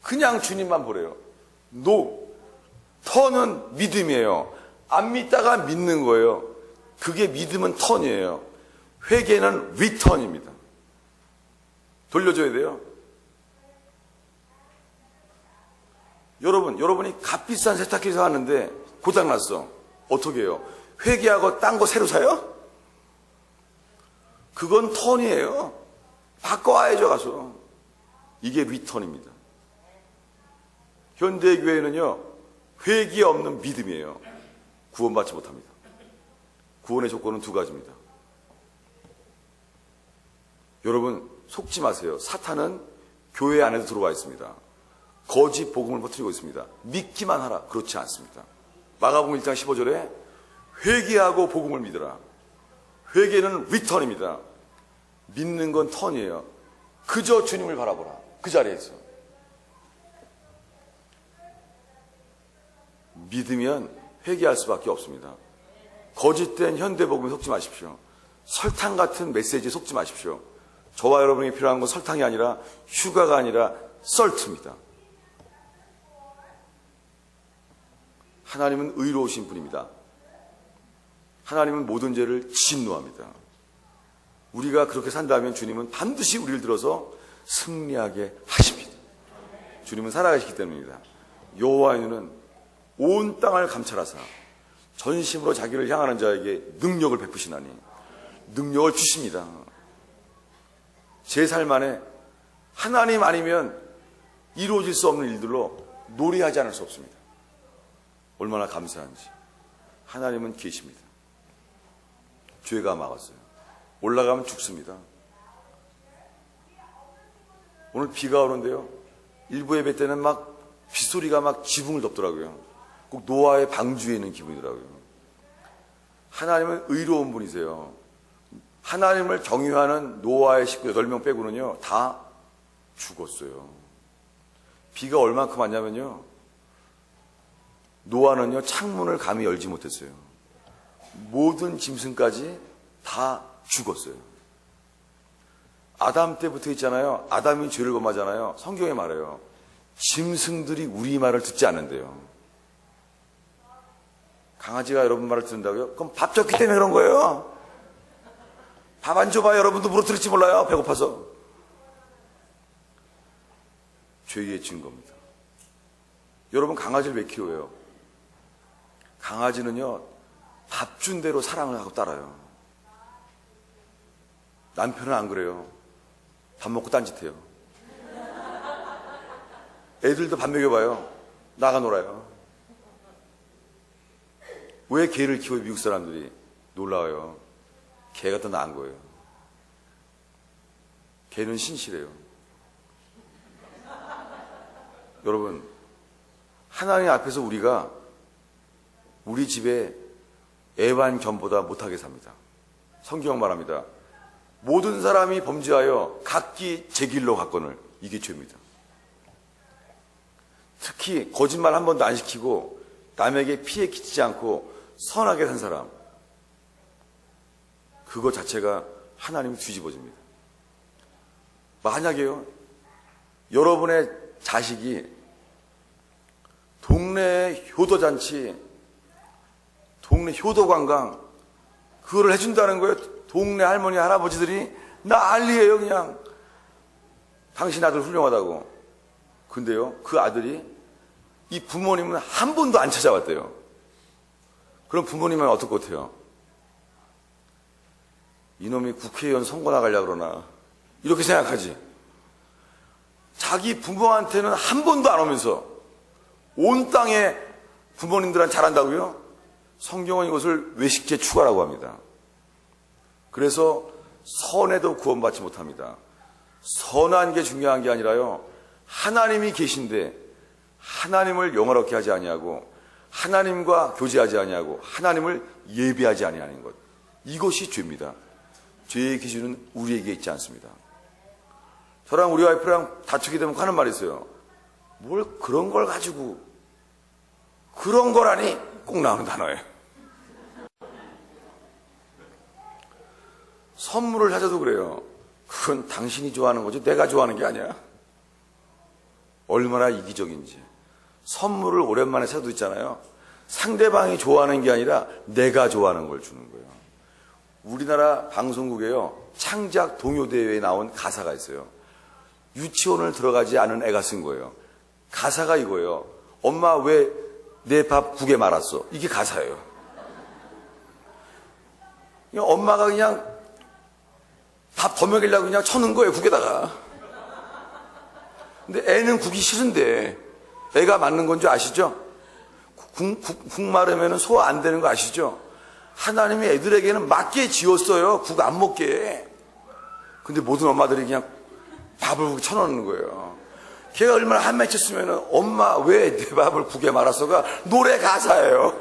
그냥 주님만 보래요. 턴은 믿음이에요. 안 믿다가 믿는 거예요. 그게 믿음은 턴이에요. 회개는 리턴입니다. 돌려줘야 돼요. 여러분이 값비싼 세탁기 사왔는데 고장났어. 어떻게 해요? 회개하고 딴 거 새로 사요? 그건 턴이에요. 바꿔와야죠, 가서. 이게 리턴입니다. 현대교회는요, 회개 없는 믿음이에요. 구원받지 못합니다. 구원의 조건은 2가지입니다. 여러분, 속지 마세요. 사탄은 교회 안에도 들어와 있습니다. 거짓 복음을 퍼뜨리고 있습니다. 믿기만 하라. 그렇지 않습니다. 마가복음 1장 15절에 회개하고 복음을 믿으라. 회개는 리턴입니다. 믿는 건 턴이에요. 그저 주님을 바라보라. 그 자리에서. 믿으면 회개할 수밖에 없습니다. 거짓된 현대복음에 속지 마십시오. 설탕 같은 메시지에 속지 마십시오. 저와 여러분에게 필요한 건 설탕이 아니라 슈가가 아니라 썰트입니다. 하나님은 의로우신 분입니다. 하나님은 모든 죄를 진노합니다. 우리가 그렇게 산다면 주님은 반드시 우리를 들어서 승리하게 하십니다. 주님은 살아가시기 때문입니다. 여호와의 눈은 온 땅을 감찰하사 전심으로 자기를 향하는 자에게 능력을 베푸시나니 능력을 주십니다. 제 삶 안에 하나님 아니면 이루어질 수 없는 일들로 노래하지 않을 수 없습니다. 얼마나 감사한지. 하나님은 계십니다. 죄가 막았어요. 올라가면 죽습니다. 오늘 비가 오는데요, 일부 예배 때는 막 빗소리가 막 지붕을 덮더라고요. 꼭 노아의 방주에 있는 기분이더라고요. 하나님은 의로운 분이세요. 하나님을 경유하는 노아의 식구 8명 빼고는요 다 죽었어요. 비가 얼만큼 왔냐면요. 노아는요, 창문을 감히 열지 못했어요. 모든 짐승까지 다 죽었어요. 아담 때부터 있잖아요. 아담이 죄를 범하잖아요. 성경에 말해요. 짐승들이 우리 말을 듣지 않는데요. 강아지가 여러분 말을 듣는다고요? 그럼 밥 줬기 때문에 그런 거예요. 밥 안 줘봐야 여러분도 물어들을지 몰라요. 배고파서. 죄의 증거입니다. 여러분 강아지를 왜 키워요? 강아지는요, 밥 준 대로 사랑을 하고 따라요. 남편은 안 그래요. 밥 먹고 딴짓해요. 애들도 밥 먹여봐요. 나가 놀아요. 왜 개를 키워요? 미국 사람들이. 놀라워요. 개가 더 나은 거예요. 개는 신실해요. 여러분, 하나님 앞에서 우리가 우리 집에 애완견보다 못하게 삽니다. 성경 말합니다. 모든 사람이 범죄하여 각기 제 길로 갔거늘. 이게 죄입니다. 특히 거짓말 한 번도 안 시키고 남에게 피해 끼치지 않고 선하게 산 사람, 그거 자체가 하나님이 뒤집어집니다. 만약에요, 여러분의 자식이 동네 효도잔치, 동네 효도관광, 그거를 해준다는 거예요. 동네 할머니, 할아버지들이 난리예요, 그냥. 당신 아들 훌륭하다고. 근데요, 그 아들이 이 부모님은 한 번도 안 찾아왔대요. 그럼 부모님은 어떨 것 같아요? 이놈이 국회의원 선거 나가려고 그러나, 이렇게 생각하지. 자기 부모한테는 한 번도 안 오면서 온 땅에 부모님들한테 잘한다고요? 성경은 이것을 외식제 추가라고 합니다. 그래서 선에도 구원받지 못합니다. 선한 게 중요한 게 아니라요, 하나님이 계신데 하나님을 영화롭게 하지 아니하고 하나님과 교제하지 아니하고 하나님을 예배하지 아니하는 것, 이것이 죄입니다. 죄의 기준은 우리에게 있지 않습니다. 저랑 우리 와이프랑 다투게 되면 하는 말이 있어요. 뭘 그런 걸 가지고, 그런 거라니 꼭 나오는 단어예요. 선물을 사줘도 그래요. 그건 당신이 좋아하는 거지 내가 좋아하는 게 아니야. 얼마나 이기적인지. 선물을 오랜만에 사도 있잖아요. 상대방이 좋아하는 게 아니라 내가 좋아하는 걸 주는 거예요. 우리나라 방송국에요, 창작 동요대회에 나온 가사가 있어요. 유치원을 들어가지 않은 애가 쓴 거예요. 가사가 이거예요. 엄마 왜 내 밥 국에 말았어? 이게 가사예요. 그냥 엄마가 그냥 밥 더 먹이려고 그냥 쳐넣은 거예요, 국에다가. 근데 애는 국이 싫은데 애가 맞는 건 줄 아시죠? 국 마르면 소화 안 되는 거 아시죠? 하나님이 애들에게는 맞게 지었어요. 국 안 먹게. 근데 모든 엄마들이 그냥 밥을 쳐넣는 거예요. 걔가 얼마나 한 맺혔으면 엄마 왜 내 밥을 국에 말았어가 노래 가사예요.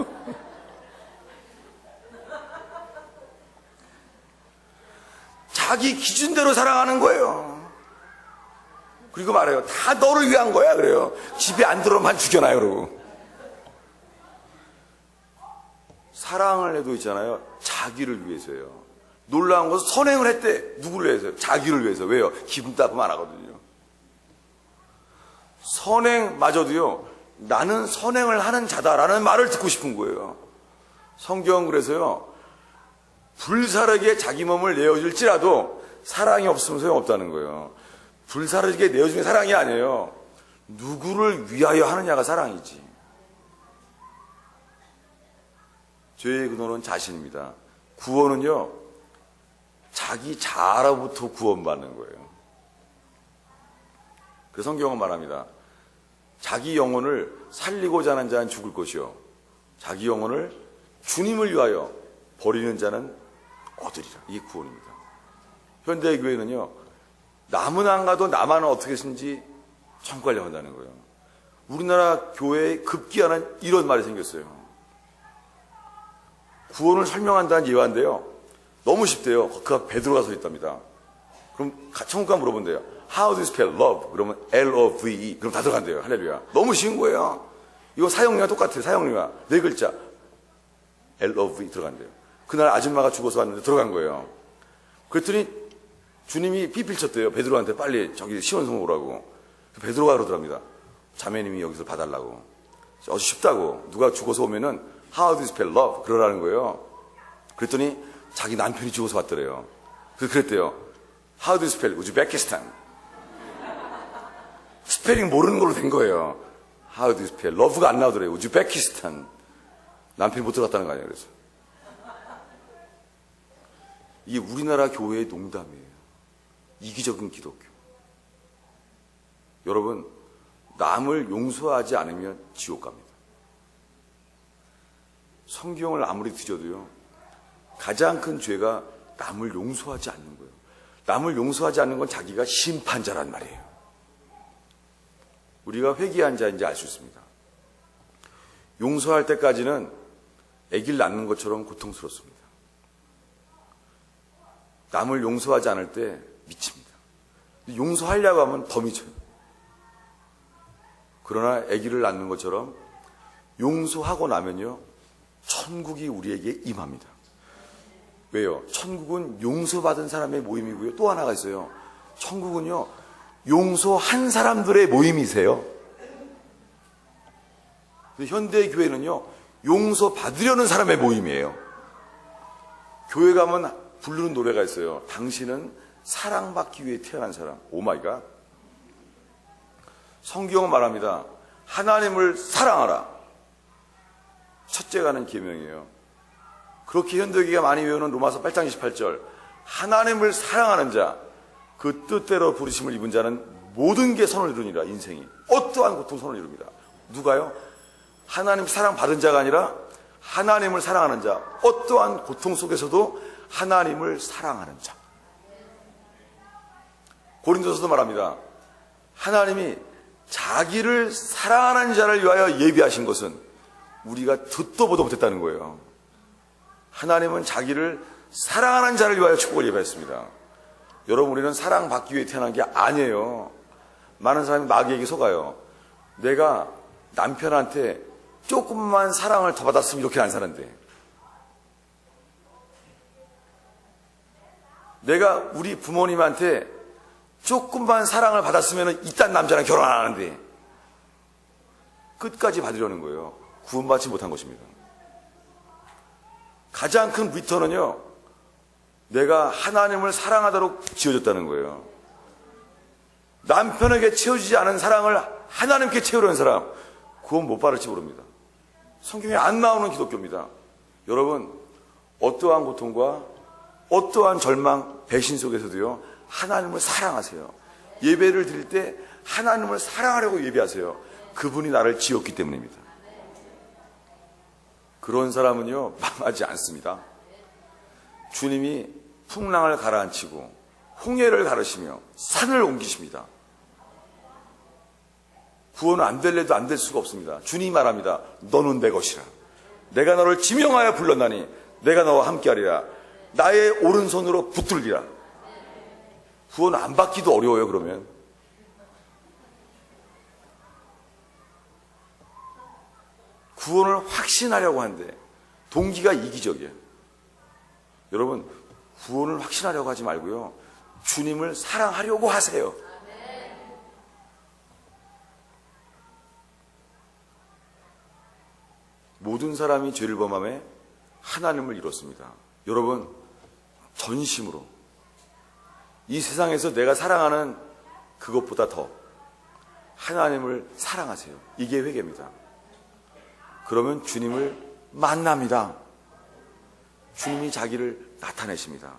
자기 기준대로 사랑하는 거예요. 그리고 말해요. 다 너를 위한 거야. 그래요. 집에 안 들어오면 죽여놔요. 그러고. 사랑을 해도 있잖아요. 자기를 위해서예요. 놀라운 것은 선행을 했대. 누구를 위해서요? 자기를 위해서. 왜요? 기분 나쁘면 안 하거든요. 선행마저도요, 나는 선행을 하는 자다라는 말을 듣고 싶은 거예요. 성경은 그래서요, 불사르게 자기 몸을 내어줄지라도 사랑이 없으면 소용없다는 거예요. 불사르게 내어주는 사랑이 아니에요. 누구를 위하여 하느냐가 사랑이지. 죄의 근원은 자신입니다. 구원은요, 자기 자아로부터 구원받는 거예요. 그 성경은 말합니다. 자기 영혼을 살리고자 하는 자는 죽을 것이요, 자기 영혼을 주님을 위하여 버리는 자는 얻으리라. 이게 구원입니다. 현대의 교회는요, 남은 안 가도 나만은 어떻게 했는지 청구하려고 한다는 거예요. 우리나라 교회에 급기야는 이런 말이 생겼어요. 구원을 설명한다는 예화인데요, 너무 쉽대요. 그 앞 베드로가 서 있답니다. 그럼 천국 가면 물어본대요. How do you spell love? 그러면 L-O-V-E. 그럼 다 들어간대요. 할렐루야. 너무 쉬운 거예요. 이거 사형리와 똑같아요. 사형리와. 4글자. L-O-V 들어간대요. 그날 아줌마가 죽어서 왔는데 들어간 거예요. 그랬더니 주님이 삐필쳤대요. 베드로한테 빨리 저기 시원성 오라고. 베드로가 그러더랍니다. 자매님이 여기서 봐달라고. 어서 쉽다고. 누가 죽어서 오면은 How do you spell love? 그러라는 거예요. 그랬더니 자기 남편이 죽어서 왔더래요. 그랬대요. How do you spell 우즈베키스탄? 스펠링 모르는 걸로 된 거예요. How do you spell? love가 안 나오더래요. 우즈베키스탄. 남편이 못 들어갔다는 거 아니에요. 그래서 이게 우리나라 교회의 농담이에요. 이기적인 기독교. 여러분, 남을 용서하지 않으면 지옥 갑니다. 성경을 아무리 뒤져도요, 가장 큰 죄가 남을 용서하지 않는 거예요. 남을 용서하지 않는 건 자기가 심판자란 말이에요. 우리가 회개한 자인지 알 수 있습니다. 용서할 때까지는 아기를 낳는 것처럼 고통스럽습니다. 남을 용서하지 않을 때 미칩니다. 용서하려고 하면 더 미쳐요. 그러나 아기를 낳는 것처럼 용서하고 나면요, 천국이 우리에게 임합니다. 왜요? 천국은 용서받은 사람의 모임이고요. 또 하나가 있어요. 천국은요, 용서한 사람들의 모임이세요. 현대 교회는요, 용서받으려는 사람의 모임이에요. 교회 가면 부르는 노래가 있어요. 당신은 사랑받기 위해 태어난 사람. 오 마이 갓. 성경은 말합니다. 하나님을 사랑하라. 첫째가는 계명이에요. 그렇게 현대교회가 많이 외우는 로마서 8장 28절. 하나님을 사랑하는 자, 그 뜻대로 부르심을 입은 자는 모든 게 선을 이루니라. 인생이 어떠한 고통 선을 이룹니다. 누가요? 하나님 사랑받은 자가 아니라 하나님을 사랑하는 자, 어떠한 고통 속에서도 하나님을 사랑하는 자. 고린도서도 말합니다. 하나님이 자기를 사랑하는 자를 위하여 예비하신 것은 우리가 듣도 보도 못했다는 거예요. 하나님은 자기를 사랑하는 자를 위하여 축복을 예비했습니다. 여러분, 우리는 사랑받기 위해 태어난 게 아니에요. 많은 사람이 마귀에게 속아요. 내가 남편한테 조금만 사랑을 더 받았으면 이렇게 안 사는데, 내가 우리 부모님한테 조금만 사랑을 받았으면 이딴 남자랑 결혼 안 하는데, 끝까지 받으려는 거예요. 구원받지 못한 것입니다. 가장 큰 리턴은요, 내가 하나님을 사랑하도록 지어졌다는 거예요. 남편에게 채워지지 않은 사랑을 하나님께 채우려는 사람, 구원 못 받을지 모릅니다. 성경에 안 나오는 기독교입니다. 여러분, 어떠한 고통과 어떠한 절망, 배신 속에서도요, 하나님을 사랑하세요. 예배를 드릴 때 하나님을 사랑하려고 예배하세요. 그분이 나를 지었기 때문입니다. 그런 사람은요, 망하지 않습니다. 주님이 풍랑을 가라앉히고 홍해를 가르시며 산을 옮기십니다. 구원은 안 될래도 안 될 수가 없습니다. 주님이 말합니다. 너는 내 것이라. 내가 너를 지명하여 불렀나니 내가 너와 함께하리라. 나의 오른손으로 붙들기라. 구원 안 받기도 어려워요. 그러면 구원을 확신하려고 하는데 동기가 이기적이에요. 여러분, 구원을 확신하려고 하지 말고요, 주님을 사랑하려고 하세요. 모든 사람이 죄를 범함에 하나님을 잃었습니다. 여러분, 전심으로 이 세상에서 내가 사랑하는 그것보다 더 하나님을 사랑하세요. 이게 회개입니다. 그러면 주님을 만납니다. 주님이 자기를 나타내십니다.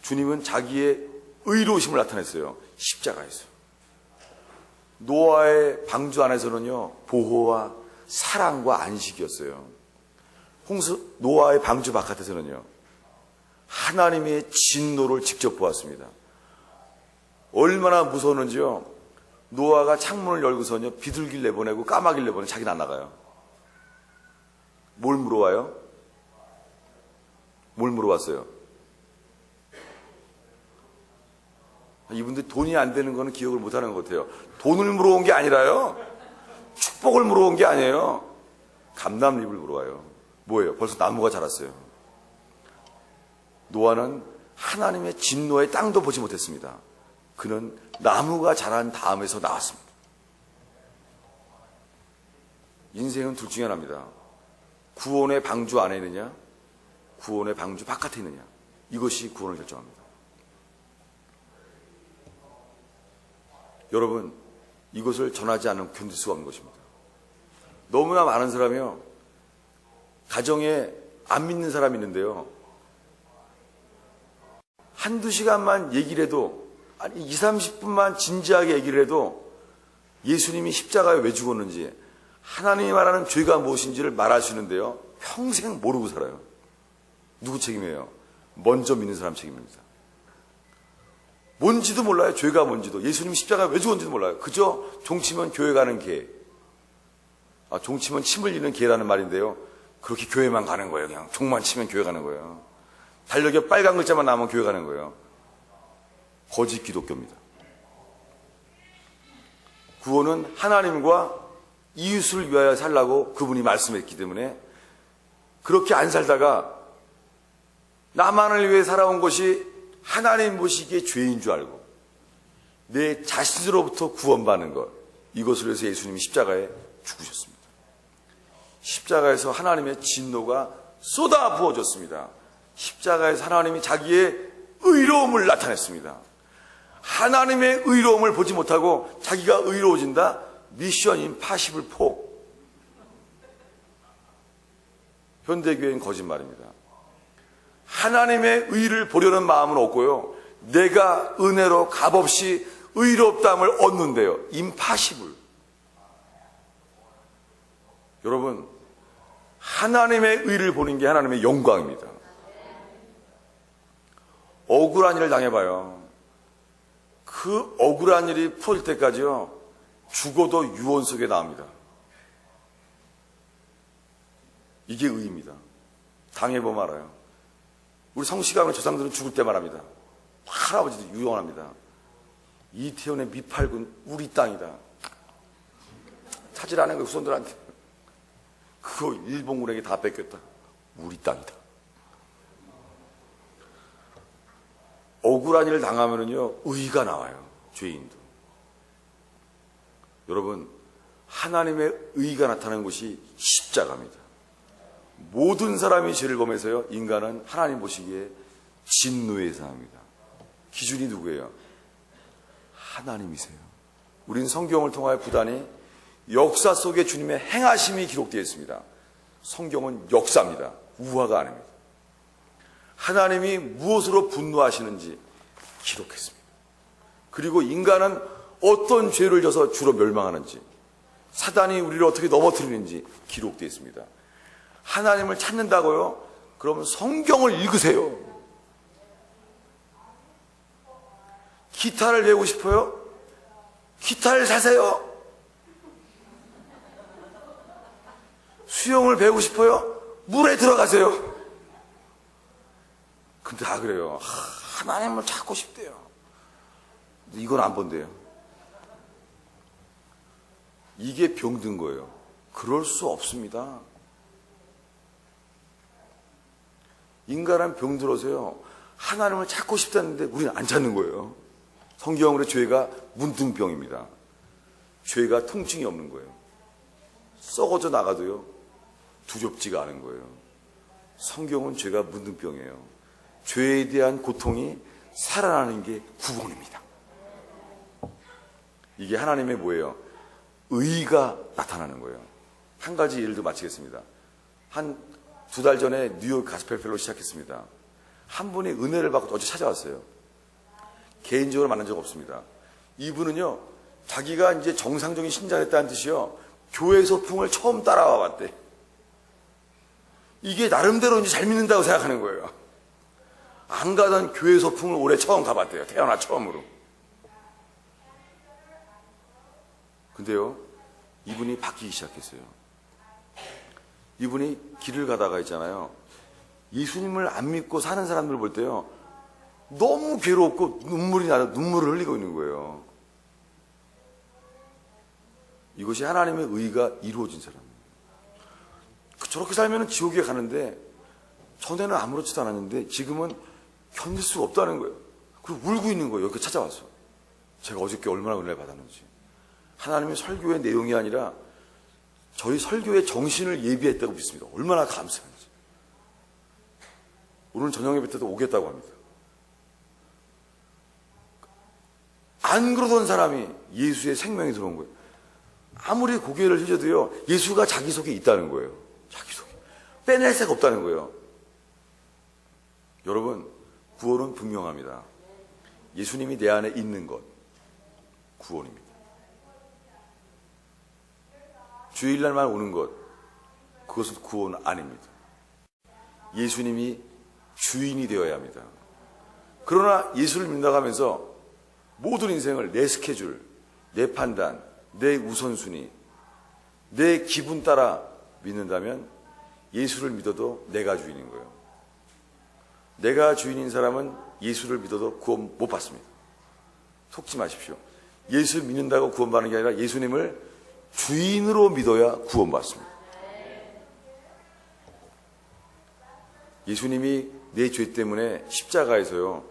주님은 자기의 의로우심을 나타냈어요. 십자가에서. 노아의 방주 안에서는요, 보호와 사랑과 안식이었어요. 노아의 방주 바깥에서는요, 하나님의 진노를 직접 보았습니다. 얼마나 무서웠는지요. 노아가 창문을 열고서는요, 비둘기를 내보내고 까마귀를 내보내고 자기는 안 나가요. 뭘 물어와요? 뭘 물어왔어요? 이분들 돈이 안 되는 거는 기억을 못 하는 것 같아요. 돈을 물어온 게 아니라요. 축복을 물어온 게 아니에요. 감람잎을 물어와요. 뭐예요? 벌써 나무가 자랐어요. 노아는 하나님의 진노의 땅도 보지 못했습니다. 그는 나무가 자란 다음에서 나왔습니다. 인생은 둘 중에 하나입니다. 구원의 방주 안에 있느냐, 구원의 방주 바깥에 있느냐. 이것이 구원을 결정합니다. 여러분, 이것을 전하지 않으면 견딜 수가 없는 것입니다. 너무나 많은 사람이요, 가정에 안 믿는 사람이 있는데요, 한두 시간만 얘기를 해도, 아니 20, 30분만 진지하게 얘기를 해도 예수님이 십자가에 왜 죽었는지, 하나님이 말하는 죄가 무엇인지를 말할 수 있는데요, 평생 모르고 살아요. 누구 책임이에요? 먼저 믿는 사람 책임입니다. 뭔지도 몰라요. 죄가 뭔지도. 예수님이 십자가에 왜 죽었는지도 몰라요. 그저 종치면 교회 가는 개. 종치면 침 흘리는 개라는 말인데요, 그렇게 교회만 가는 거예요. 그냥 종만 치면 교회 가는 거예요. 달력에 빨간 글자만 나오면 교회 가는 거예요. 거짓 기독교입니다. 구원은 하나님과 이웃을 위하여 살라고 그분이 말씀했기 때문에, 그렇게 안 살다가 나만을 위해 살아온 것이 하나님 보시기에 죄인 줄 알고 내 자신으로부터 구원받는 것, 이것을 위해서 예수님이 십자가에 죽으셨습니다. 십자가에서 하나님의 진노가 쏟아 부어졌습니다. 십자가에서 하나님이 자기의 의로움을 나타냈습니다. 하나님의 의로움을 보지 못하고 자기가 의로워진다? 미션 임파시블 4. 현대교회는 거짓말입니다. 하나님의 의를 보려는 마음은 없고요, 내가 은혜로 값없이 의롭다함을 얻는데요. 임파시블. 여러분, 하나님의 의를 보는 게 하나님의 영광입니다. 억울한 일을 당해봐요. 그 억울한 일이 풀릴 때까지요, 죽어도 유언 속에 나옵니다. 이게 의입니다. 당해보면 알아요. 우리 성시강의 조상들은 죽을 때 말합니다. 할아버지도 유언합니다. 이태원의 미팔군 우리 땅이다. 찾으라는 거예요, 후손들한테. 그거 일본군에게 다 뺏겼다. 우리 땅이다. 억울한 일을 당하면은요, 의가 나와요. 죄인도. 여러분, 하나님의 의가 나타나는 곳이 십자가입니다. 모든 사람이 죄를 범해서요, 인간은 하나님 보시기에 진노의 사람입니다. 기준이 누구예요? 하나님이세요. 우린 성경을 통하여 부단히 역사 속에 주님의 행하심이 기록되어 있습니다. 성경은 역사입니다. 우화가 아닙니다. 하나님이 무엇으로 분노하시는지 기록했습니다. 그리고 인간은 어떤 죄를 져서 주로 멸망하는지, 사단이 우리를 어떻게 넘어뜨리는지 기록되어 있습니다. 하나님을 찾는다고요? 그러면 성경을 읽으세요. 기타를 배우고 싶어요? 기타를 사세요. 수영을 배우고 싶어요? 물에 들어가세요. 근데 다 그래요. 하나님을 찾고 싶대요. 근데 이건 안 본대요. 이게 병든 거예요. 그럴 수 없습니다. 인간은 병들어서요, 하나님을 찾고 싶다는데 우리는 안 찾는 거예요. 성경으로 죄가 문둥병입니다. 죄가 통증이 없는 거예요. 썩어져 나가도요, 두렵지가 않은 거예요. 성경은 죄가 문둥병이에요. 죄에 대한 고통이 살아나는 게 구원입니다. 이게 하나님의 뭐예요? 의가 나타나는 거예요. 한 가지 예를 들어 마치겠습니다. 한 2달 전에 뉴욕 가스펠 펠로 시작했습니다. 한 분이 은혜를 받고 어제 찾아왔어요. 개인적으로 만난 적 없습니다. 이분은요, 자기가 이제 정상적인 신자였다는 뜻이요, 교회 소풍을 처음 따라와 봤대. 이게 나름대로 이제 잘 믿는다고 생각하는 거예요. 안 가던 교회 소풍을 올해 처음 가봤대요. 태어나 처음으로. 근데요, 이분이 바뀌기 시작했어요. 이분이 길을 가다가 있잖아요, 예수님을 안 믿고 사는 사람들 볼 때요, 너무 괴롭고 눈물을 흘리고 있는 거예요. 이것이 하나님의 의가 이루어진 사람입니다. 저렇게 살면 지옥에 가는데 전에는 아무렇지도 않았는데 지금은 견딜 수가 없다는 거예요. 그리고 울고 있는 거예요. 여기 찾아와서. 제가 어저께 얼마나 은혜를 받았는지. 하나님의 설교의 내용이 아니라 저희 설교의 정신을 예비했다고 믿습니다. 얼마나 감사한지. 오늘 저녁 예배 때도 오겠다고 합니다. 안 그러던 사람이 예수의 생명이 들어온 거예요. 아무리 고개를 휘저도요, 예수가 자기 속에 있다는 거예요. 자기 속에. 빼낼 새가 없다는 거예요. 여러분, 구원은 분명합니다. 예수님이 내 안에 있는 것, 구원입니다. 주일날만 오는 것, 그것은 구원 아닙니다. 예수님이 주인이 되어야 합니다. 그러나 예수를 믿는다고 하면서 모든 인생을 내 스케줄, 내 판단, 내 우선순위, 내 기분 따라 믿는다면 예수를 믿어도 내가 주인인 거예요. 내가 주인인 사람은 예수를 믿어도 구원 못 받습니다. 속지 마십시오. 예수 믿는다고 구원받는 게 아니라 예수님을 주인으로 믿어야 구원받습니다. 예수님이 내 죄 때문에 십자가에서요,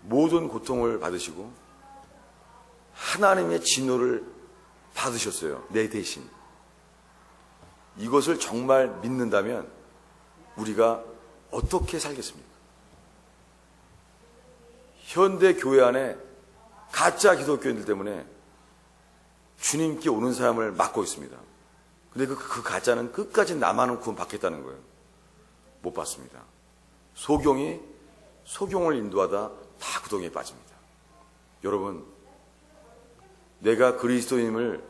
모든 고통을 받으시고 하나님의 진노를 받으셨어요. 내 대신. 이것을 정말 믿는다면 우리가 어떻게 살겠습니까? 현대 교회 안에 가짜 기독교인들 때문에 주님께 오는 사람을 막고 있습니다. 근데 그 가짜는 끝까지 나만은 구원 받겠다는 거예요. 못 받습니다. 소경이 소경을 인도하다 다 구덩이에 빠집니다. 여러분, 내가 그리스도인임을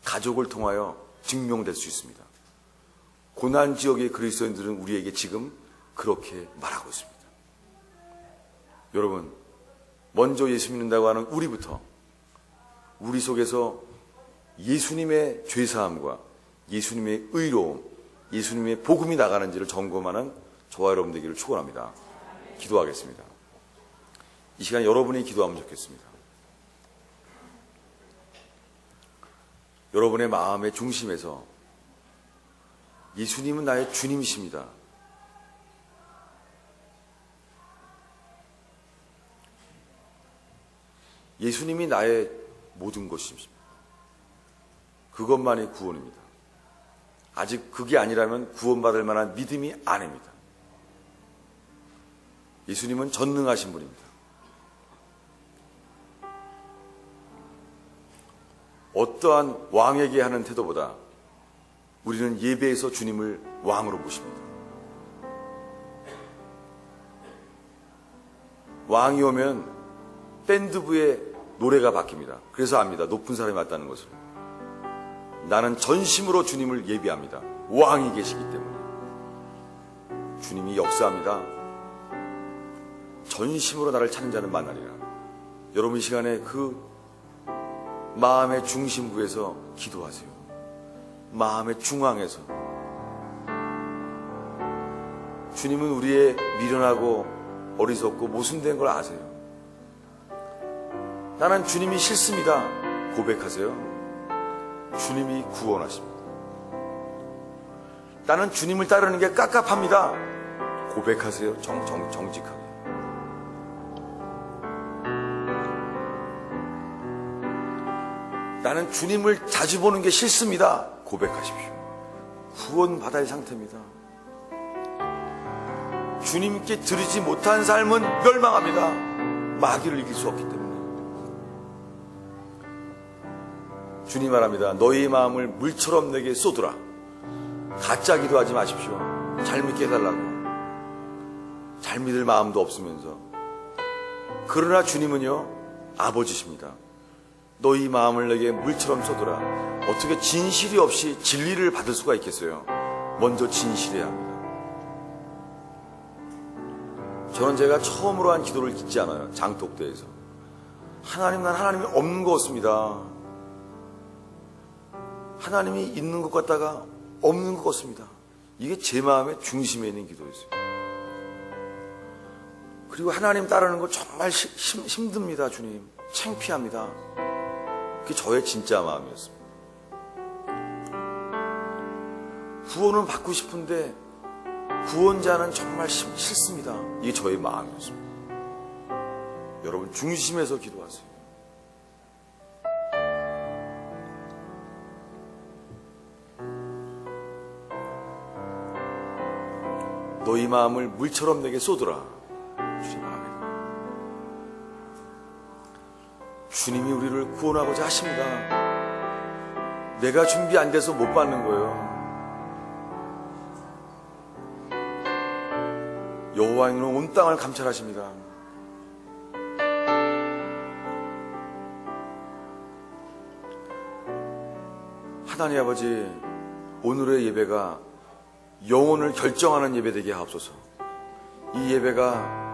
가족을 통하여 증명될 수 있습니다. 고난 지역의 그리스도인들은 우리에게 지금 그렇게 말하고 있습니다. 여러분, 먼저 예수 믿는다고 하는 우리부터 우리 속에서 예수님의 죄사함과 예수님의 의로움, 예수님의 복음이 나가는지를 점검하는 저와 여러분 되기를 축원합니다. 기도하겠습니다. 이 시간에 여러분이 기도하면 좋겠습니다. 여러분의 마음의 중심에서 예수님은 나의 주님이십니다. 예수님이 나의 모든 것입니다. 그것만이 구원입니다. 아직 그게 아니라면 구원받을 만한 믿음이 아닙니다. 예수님은 전능하신 분입니다. 어떠한 왕에게 하는 태도보다 우리는 예배에서 주님을 왕으로 모십니다. 왕이 오면 밴드부의 노래가 바뀝니다. 그래서 압니다. 높은 사람이 왔다는 것을. 나는 전심으로 주님을 예배합니다. 왕이 계시기 때문에. 주님이 역사합니다. 전심으로 나를 찾는 자는 만나리라. 여러분, 이 시간에 그 마음의 중심부에서 기도하세요. 마음의 중앙에서. 주님은 우리의 미련하고 어리석고 모순된 걸 아세요. 나는 주님이 싫습니다. 고백하세요. 주님이 구원하십니다. 나는 주님을 따르는 게 깝깝합니다. 고백하세요. 정직하게. 나는 주님을 자주 보는 게 싫습니다. 고백하십시오. 구원받아야 상태입니다. 주님께 드리지 못한 삶은 멸망합니다. 마귀를 이길 수 없기 때문에. 주님 말합니다. 너희 마음을 물처럼 내게 쏟으라. 가짜 기도하지 마십시오. 잘 믿게 해달라고. 잘 믿을 마음도 없으면서. 그러나 주님은요, 아버지십니다. 너희 마음을 내게 물처럼 쏟으라. 어떻게 진실이 없이 진리를 받을 수가 있겠어요? 먼저 진실해야 합니다. 저는 제가 처음으로 한 기도를 잊지 않아요. 장독대에서. 하나님, 난 하나님이 없는 것 같습니다. 하나님이 있는 것 같다가 없는 것 같습니다. 이게 제 마음의 중심에 있는 기도였어요. 그리고 하나님 따르는 거 정말 힘듭니다. 주님, 창피합니다. 그게 저의 진짜 마음이었습니다. 구원은 받고 싶은데 구원자는 정말 싫습니다. 이게 저의 마음이었습니다. 여러분, 중심에서 기도하세요. 너희 마음을 물처럼 내게 쏟으라. 주님, 아멘. 주님이 우리를 구원하고자 하십니다. 내가 준비 안 돼서 못 받는 거예요. 여호와는 온 땅을 감찰하십니다. 하나님 아버지, 오늘의 예배가 영혼을 결정하는 예배 되게 하옵소서. 이 예배가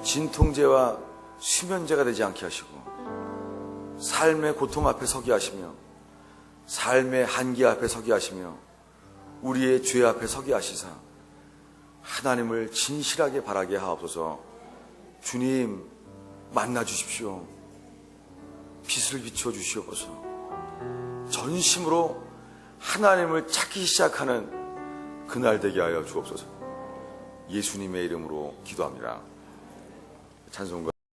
진통제와 수면제가 되지 않게 하시고 삶의 고통 앞에 서게 하시며 삶의 한계 앞에 서게 하시며 우리의 죄 앞에 서게 하시사 하나님을 진실하게 바라게 하옵소서. 주님, 만나 주십시오. 빛을 비춰 주시옵소서. 전심으로 하나님을 찾기 시작하는 그날 되게 하여 주옵소서. 예수님의 이름으로 기도합니다. 찬송가